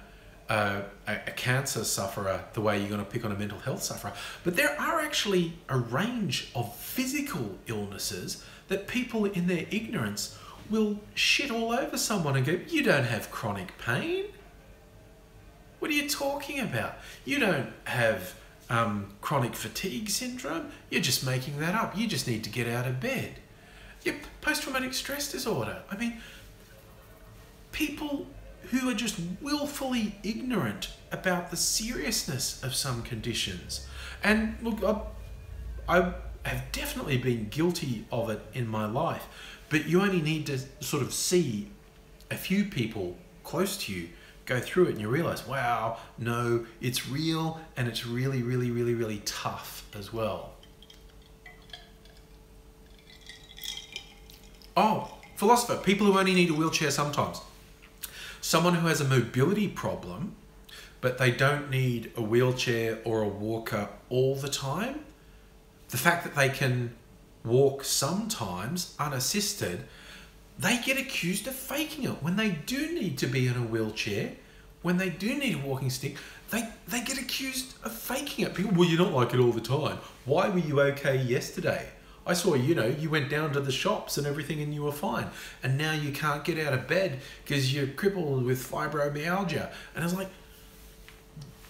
cancer sufferer the way you're going to pick on a mental health sufferer. But there are actually a range of physical illnesses that people in their ignorance will shit all over someone and go, you don't have chronic pain. What are you talking about? You don't have chronic fatigue syndrome. You're just making that up. You just need to get out of bed. Your post-traumatic stress disorder. I mean, people who are just willfully ignorant about the seriousness of some conditions. And look, I have definitely been guilty of it in my life, but you only need to sort of see a few people close to you go through it and you realize, wow, no, it's real and it's really, really, really, really tough as well. Oh, philosopher, people who only need a wheelchair sometimes. Someone who has a mobility problem, but they don't need a wheelchair or a walker all the time. The fact that they can walk sometimes unassisted, they get accused of faking it. When they do need to be in a wheelchair, when they do need a walking stick, they get accused of faking it. People, well, you're not like it all the time. Why were you okay yesterday? I saw, you went down to the shops and everything and you were fine. And now you can't get out of bed because you're crippled with fibromyalgia. And I was like,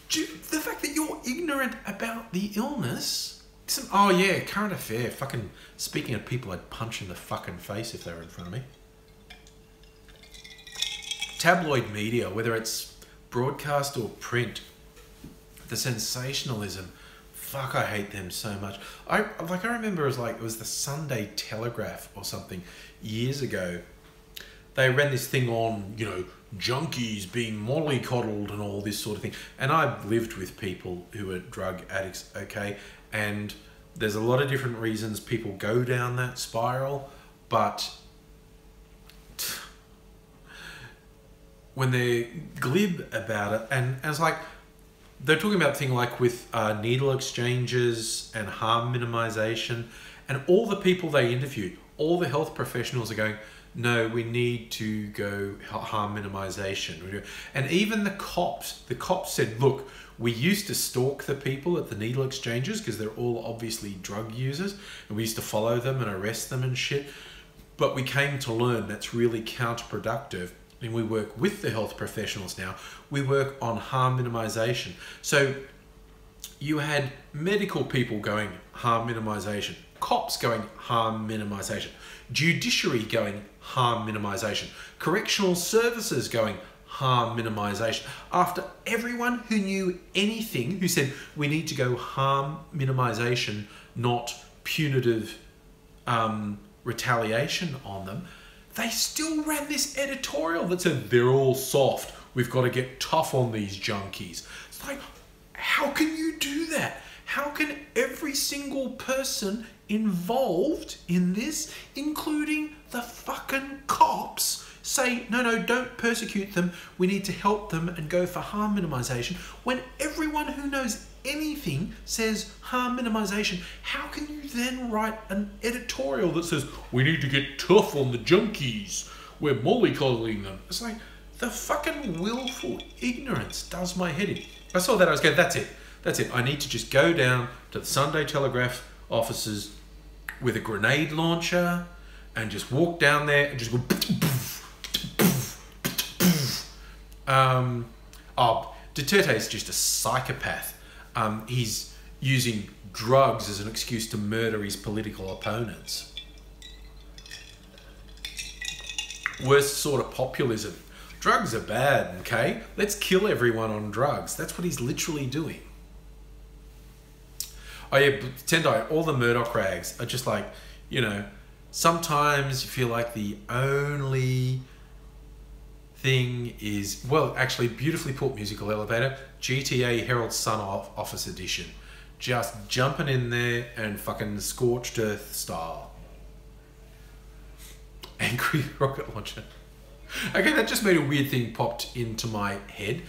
dude, the fact that you're ignorant about the illness. Oh yeah, current affair. Fucking speaking of people I'd punch in the fucking face if they were in front of me. Tabloid media, whether it's broadcast or print, the sensationalism. Fuck, I hate them so much. I remember it was the Sunday Telegraph or something years ago. They ran this thing on, junkies being mollycoddled and all this sort of thing. And I've lived with people who are drug addicts, okay? And there's a lot of different reasons people go down that spiral, but when they're glib about it, and it's like, they're talking about things like with needle exchanges and harm minimization, and all the people they interviewed, all the health professionals are going, no, we need to go harm minimization. And even the cops said, look, we used to stalk the people at the needle exchanges because they're all obviously drug users, and we used to follow them and arrest them and shit. But we came to learn that's really counterproductive. And we work with the health professionals now. We work on harm minimization. So you had medical people going harm minimization, cops going harm minimization, judiciary going harm minimization, correctional services going harm minimization. After everyone who knew anything, who said we need to go harm minimization, not punitive retaliation on them, they still ran this editorial that said they're all soft. We've got to get tough on these junkies. It's like, how can you do that? How can every single person involved in this, including the fucking cops, say, no, don't persecute them. We need to help them and go for harm minimization, when everyone who knows anything says harm minimization? How can you then write an editorial that says we need to get tough on the junkies, we're mollycoddling them? It's like, the fucking willful ignorance does my head in. I saw that, I was going, that's it, I need to just go down to the Sunday Telegraph offices with a grenade launcher and just walk down there and just go Duterte is just a psychopath. He's using drugs as an excuse to murder his political opponents. Worst sort of populism. Drugs are bad, okay? Let's kill everyone on drugs. That's what he's literally doing. Oh yeah, Tendai, all the Murdoch rags are just like, sometimes you feel like the only thing is, well, actually, beautifully put musical elevator, GTA Herald Sun Office Edition. Just jumping in there and fucking scorched earth style. Angry rocket launcher. Okay, that just made a weird thing popped into my head.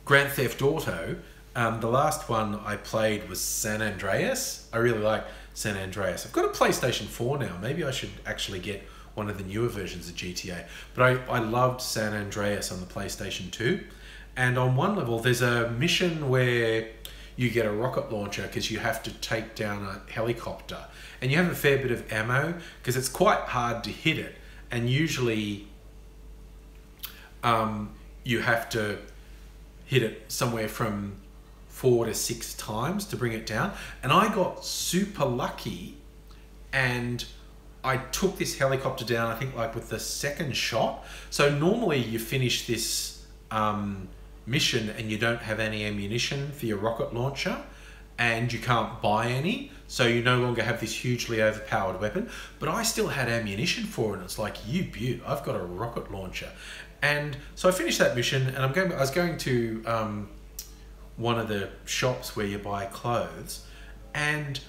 Grand Theft Auto, the last one I played was San Andreas. I really like San Andreas. I've got a PlayStation 4 now. Maybe I should actually get one of the newer versions of GTA. But I loved San Andreas on the PlayStation 2. And on one level, there's a mission where you get a rocket launcher because you have to take down a helicopter. And you have a fair bit of ammo because it's quite hard to hit it. And usually you have to hit it somewhere from 4 to 6 times to bring it down. And I got super lucky and I took this helicopter down, I think like with the second shot. So normally you finish this mission and you don't have any ammunition for your rocket launcher and you can't buy any. So you no longer have this hugely overpowered weapon, but I still had ammunition for it. And it's like, you beaut, I've got a rocket launcher. And so I finished that mission, and I was going to one of the shops where you buy clothes, and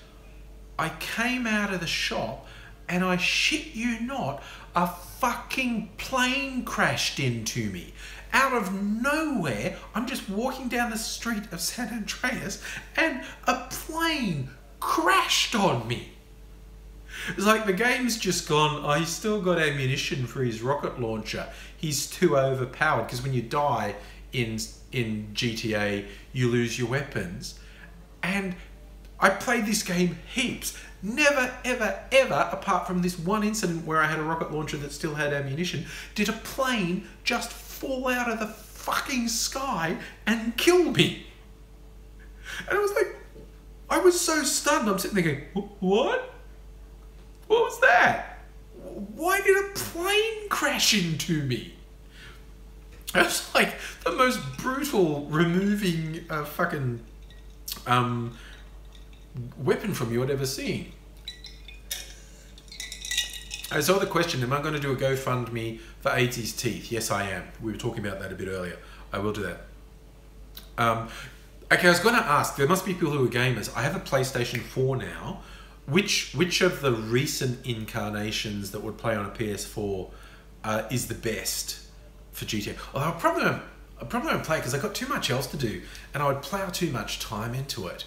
I came out of the shop, and I shit you not, a fucking plane crashed into me. Out of nowhere, I'm just walking down the street of San Andreas, and a plane crashed on me. It's like the game's just gone, oh, he's still got ammunition for his rocket launcher. He's too overpowered, because when you die in GTA, you lose your weapons. And I played this game heaps. Never, ever, ever, apart from this one incident where I had a rocket launcher that still had ammunition, did a plane just fall out of the fucking sky and kill me. And I was like, I was so stunned. I'm sitting there going, what? What was that? Why did a plane crash into me? It was like the most brutal removing fucking weapon from you I'd ever seen. I saw the question, am I going to do a GoFundMe for AIDS's teeth? Yes, I am. We were talking about that a bit earlier. I will do that. Okay, I was going to ask, there must be people who are gamers. I have a PlayStation 4 now. Which of the recent incarnations that would play on a PS4 is the best for GTA? Although I probably won't play it because I got too much else to do, and I would plow too much time into it.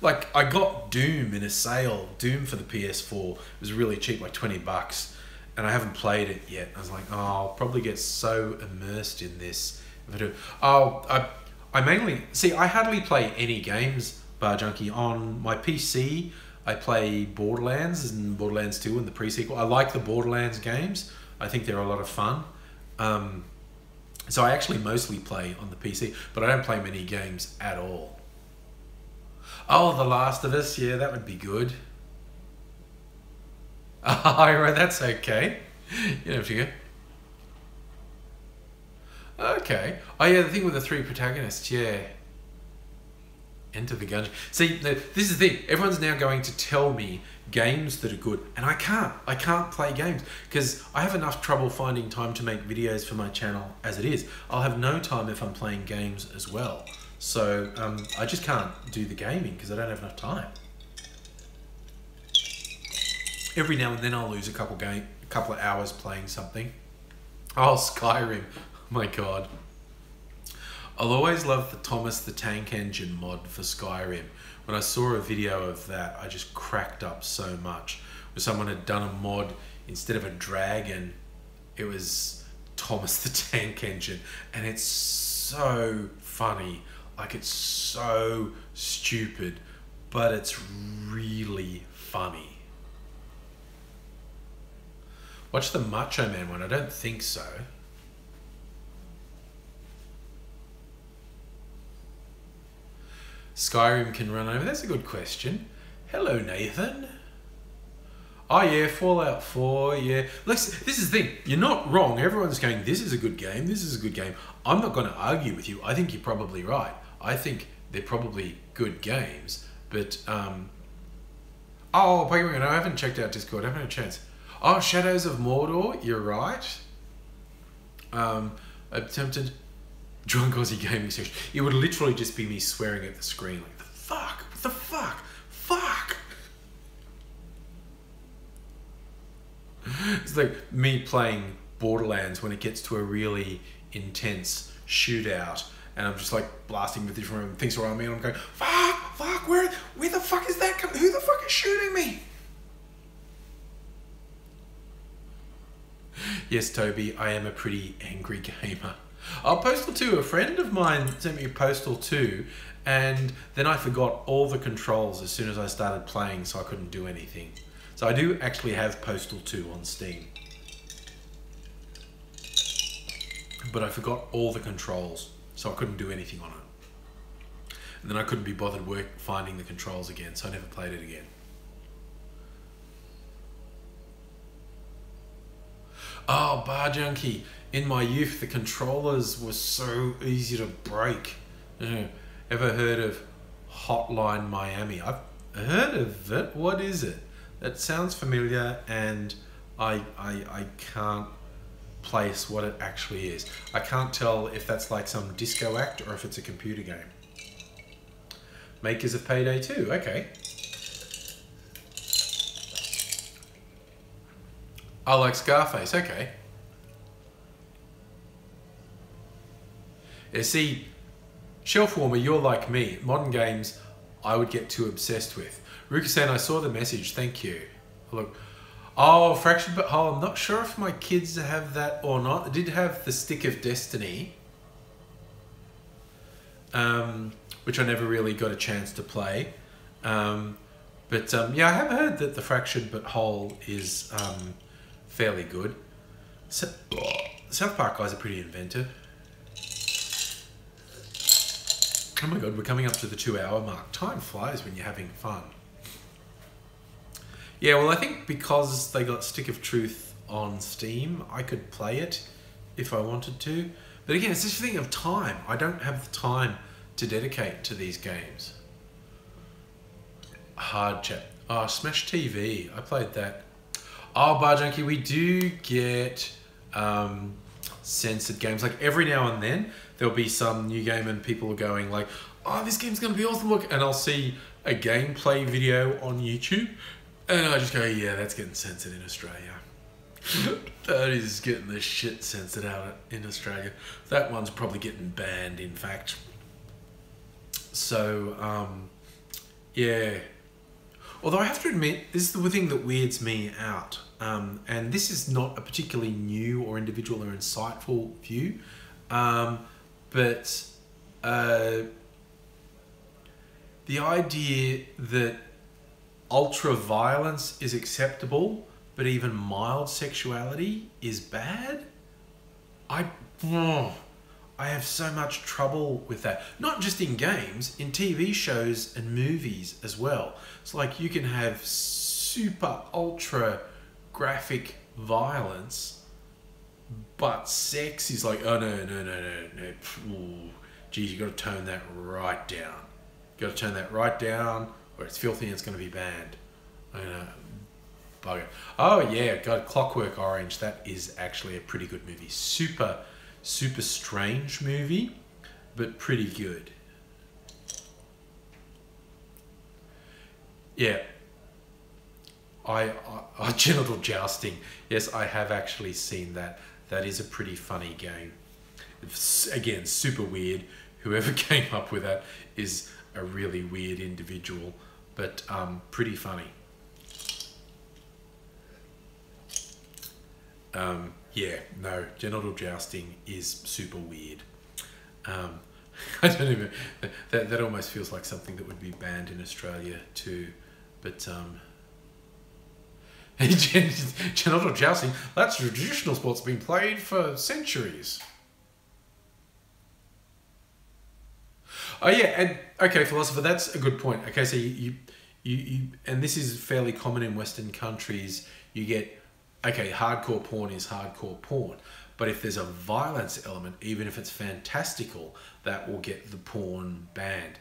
Like I got Doom in a sale. Doom for the PS4 it was really cheap, like $20, and I haven't played it yet. I was like, oh, I'll probably get so immersed in this if I do. Oh, I mainly see. I hardly play any games, Bar Junkie. On my PC, I play Borderlands and Borderlands 2 and the pre-sequel. I like the Borderlands games. I think they're a lot of fun. So I actually mostly play on the PC, but I don't play many games at all. Oh, The Last of Us. Yeah, that would be good. Oh, right, that's okay. You don't have to go. Okay. Oh, yeah, the thing with the 3 protagonists, yeah. Enter the Gungeon. See, this is the thing. Everyone's now going to tell me games that are good, and I can't. I can't play games because I have enough trouble finding time to make videos for my channel as it is. I'll have no time if I'm playing games as well. So I just can't do the gaming because I don't have enough time. Every now and then I'll lose a couple of hours playing something. Oh, Skyrim. Oh my God. I'll always love the Thomas the Tank Engine mod for Skyrim. When I saw a video of that, I just cracked up so much. Where someone had done a mod, instead of a dragon, it was Thomas the Tank Engine. And it's so funny. Like, it's so stupid, but it's really funny. Watch the Macho Man one. I don't think so. Skyrim can run over. That's a good question. Hello, Nathan. Oh yeah, Fallout 4, yeah. This is the thing. You're not wrong. Everyone's going, this is a good game. This is a good game. I'm not going to argue with you. I think you're probably right. I think they're probably good games. But, oh, Pokemon, I haven't checked out Discord. I haven't had a chance. Oh, Shadows of Mordor, you're right. Attempted drunk Aussie gaming session. It would literally just be me swearing at the screen like, the fuck? What the fuck? Fuck! It's like me playing Borderlands when it gets to a really intense shootout and I'm just like blasting with different things around me and I'm going, fuck, where the fuck is that coming? Who the fuck is shooting me? Yes, Toby, I am a pretty angry gamer. Oh, Postal 2, a friend of mine sent me Postal 2 and then I forgot all the controls as soon as I started playing so I couldn't do anything. So I do actually have Postal 2 on Steam. But I forgot all the controls so I couldn't do anything on it. And then I couldn't be bothered finding the controls again, so I never played it again. Oh, Bar Junkie. In my youth, the controllers were so easy to break. Ever heard of Hotline Miami? I've heard of it. What is it? That sounds familiar, and I can't place what it actually is. I can't tell if that's like some disco act or if it's a computer game. Makers of Payday 2, okay. I like Scarface, okay. Yeah, see, Shelf Warmer, you're like me. Modern games, I would get too obsessed with. Ruka-san, I saw the message, thank you. Look, oh, Fractured But Whole, I'm not sure if my kids have that or not. I did have the Stick of Destiny, which I never really got a chance to play. Yeah, I have heard that the Fractured But Whole is fairly good. So, South Park guys are pretty inventive. Oh my god, we're coming up to the 2-hour mark. Time flies when you're having fun. Yeah, well, I think because they got Stick of Truth on Steam, I could play it if I wanted to. But again, it's this thing of time. I don't have the time to dedicate to these games. Hard chat. Oh, Smash TV. I played that. Oh, Bar Junkie, we do get censored games. Like every now and then, there'll be some new game and people are going like, oh, this game's going to be awesome, look. And I'll see a gameplay video on YouTube. And I just go, yeah, that's getting censored in Australia. That is getting the shit censored out in Australia. That one's probably getting banned, in fact. So, yeah. Although I have to admit, this is the thing that weirds me out. And this is not a particularly new or individual or insightful view. But the idea that ultra violence is acceptable, but even mild sexuality is bad. I have so much trouble with that. Not just in games, in TV shows and movies as well. It's like you can have super ultra graphic violence, but sex is like, oh no. Ooh, geez, you got to tone that right down. You got to turn that right down, or it's filthy and it's going to be banned. I know. Bugger. Oh yeah, God, Clockwork Orange. That is actually a pretty good movie. Super strange movie, but pretty good. Yeah. I Genital Jousting. Yes, I have actually seen that. That is a pretty funny game. It's, again, super weird. Whoever came up with that is a really weird individual, but pretty funny. Yeah, no, Genital Jousting is super weird. I don't even, that almost feels like something that would be banned in Australia too, but Genital Jousting, that's a traditional sport's been played for centuries. Oh yeah, and okay, philosopher, that's a good point. Okay, so you and this is fairly common in Western countries. You get, okay, hardcore porn is hardcore porn, but if there's a violence element, even if it's fantastical, that will get the porn banned.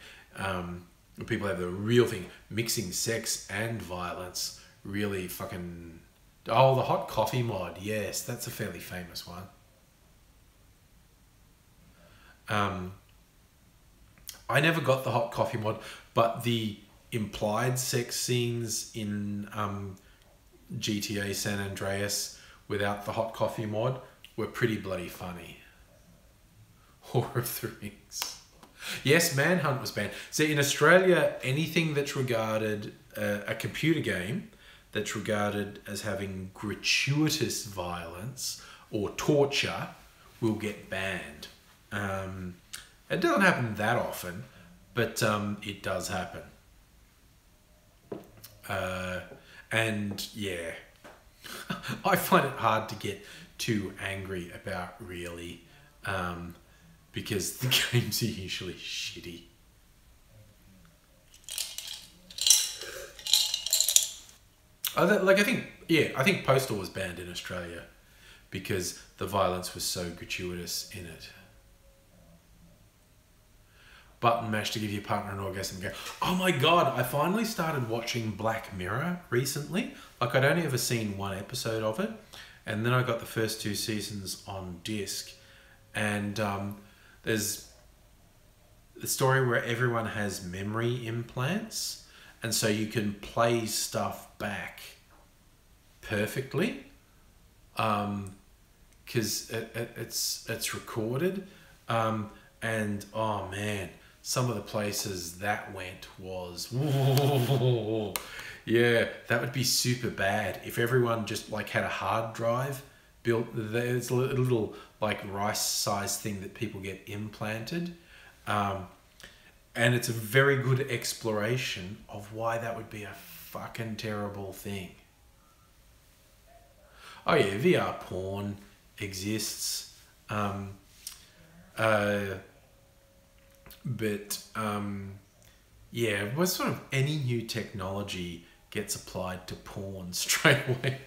People have the real thing, mixing sex and violence, really fucking... Oh, the hot coffee mod, yes, that's a fairly famous one. I never got the hot coffee mod, but the implied sex scenes in GTA San Andreas without the hot coffee mod were pretty bloody funny. Whore of the Rings. Yes, Manhunt was banned. So in Australia, anything that's regarded, a computer game that's regarded as having gratuitous violence or torture will get banned. It doesn't happen that often, but it does happen. And yeah, I find it hard to get too angry about, really, because the games are usually shitty. I think Postal was banned in Australia because the violence was so gratuitous in it. Button mash to give your partner an orgasm. Go, oh my god, I finally started watching Black Mirror recently. Like, I'd only ever seen one episode of it, and then I got the first 2 seasons on disc. And there's the story where everyone has memory implants, and so you can play stuff back perfectly, because it's recorded, and oh man, some of the places that went was yeah, that would be super bad if everyone just like had a hard drive built. There's a little like rice-sized thing that people get implanted, and it's a very good exploration of why that would be a fucking terrible thing. Oh yeah, VR porn exists, but yeah, well, sort of any new technology gets applied to porn straight away.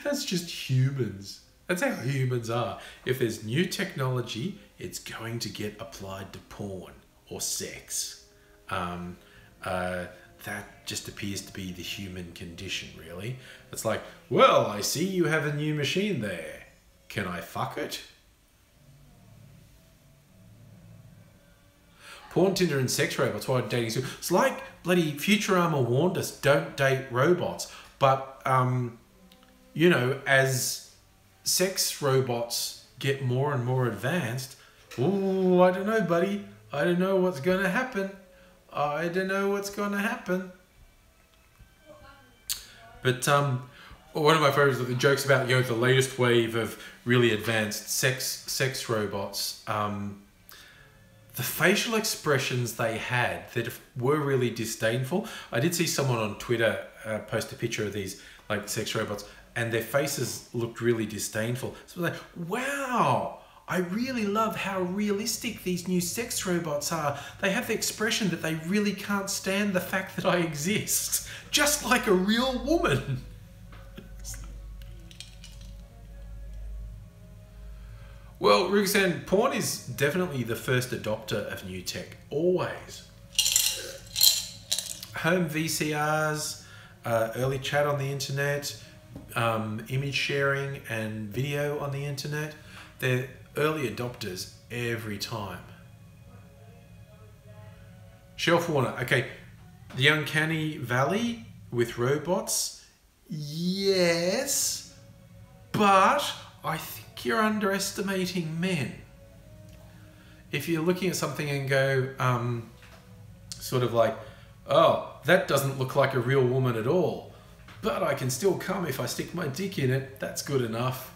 That's just humans. That's how humans are. If there's new technology, it's going to get applied to porn or sex. That just appears to be the human condition, really. It's like, well, I see you have a new machine there. Can I fuck it? Porn, Tinder, and sex robots. Why dating? It's like bloody Futurama warned us: don't date robots. But you know, as sex robots get more and more advanced, oh, I don't know, buddy. I don't know what's going to happen. I don't know what's going to happen. But one of my favorites are the jokes about, you know, the latest wave of really advanced sex robots. The facial expressions they had that were really disdainful. I did see someone on Twitter post a picture of these like sex robots, and their faces looked really disdainful. So I was like, wow, I really love how realistic these new sex robots are. They have the expression that they really can't stand the fact that I exist, just like a real woman. Well, Rugersan, porn is definitely the first adopter of new tech, always. Home VCRs, early chat on the internet, image sharing and video on the internet. They're early adopters every time. Shelf Warner, okay. The Uncanny Valley with robots, yes, but I think you're underestimating men. If you're looking at something and go, sort of like, oh, that doesn't look like a real woman at all, but I can still come if I stick my dick in it, that's good enough.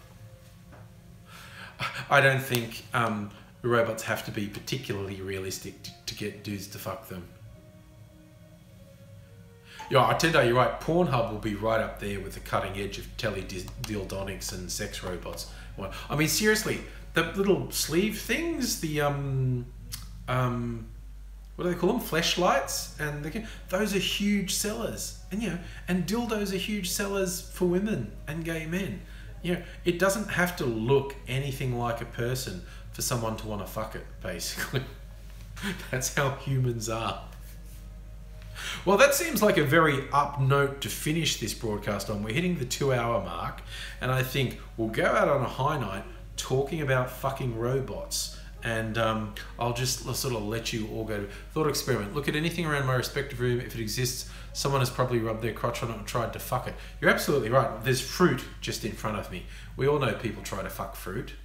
I don't think robots have to be particularly realistic to get dudes to fuck them. Yeah, I tell you, you're right, Pornhub will be right up there with the cutting edge of tele-dildonics and sex robots. I mean, seriously, the little sleeve things, the, what do they call them? Fleshlights, and those are huge sellers. And, you know, and dildos are huge sellers for women and gay men. You know, it doesn't have to look anything like a person for someone to want to fuck it, basically. That's how humans are. Well, that seems like a very up note to finish this broadcast on. We're hitting the 2-hour mark, and I think we'll go out on a high night talking about fucking robots. And I'll just sort of let you all go to thought experiment. Look at anything around my respective room. If it exists, someone has probably rubbed their crotch on it and tried to fuck it. You're absolutely right. There's fruit just in front of me. We all know people try to fuck fruit.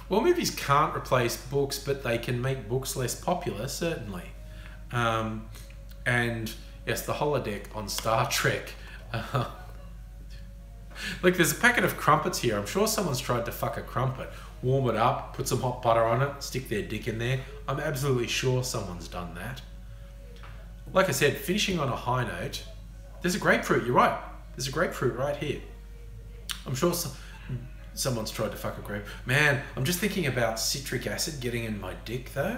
Well, movies can't replace books, but they can make books less popular, certainly. And yes, the holodeck on Star Trek. Look, there's a packet of crumpets here. I'm sure someone's tried to fuck a crumpet. Warm it up, put some hot butter on it, stick their dick in there. I'm absolutely sure someone's done that. Like I said, finishing on a high note, there's a grapefruit, you're right. There's a grapefruit right here. I'm sure someone's tried to fuck a grape. Man, I'm just thinking about citric acid getting in my dick though.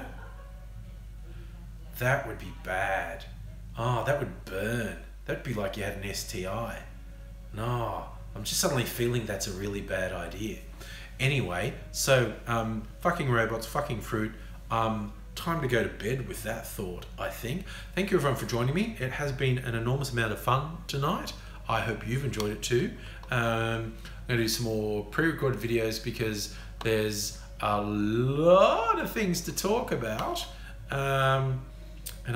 That would be bad. Oh, that would burn. That'd be like you had an STI. No, I'm just suddenly feeling that's a really bad idea. Anyway, so fucking robots, fucking fruit. Time to go to bed with that thought, I think. Thank you everyone for joining me. It has been an enormous amount of fun tonight. I hope you've enjoyed it too. I'm going to do some more pre-recorded videos because there's a lot of things to talk about. And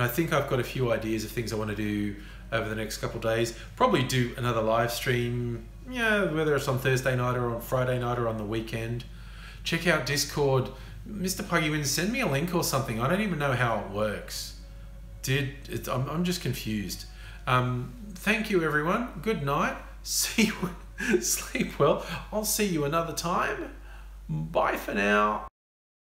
I think I've got a few ideas of things I want to do over the next couple of days. Probably do another live stream, whether it's on Thursday night or on Friday night or on the weekend. Check out Discord. Mr. Puggywins, send me a link or something. I don't even know how it works. I'm just confused. Thank you, everyone. Good night. See you. Sleep well. I'll see you another time. Bye for now.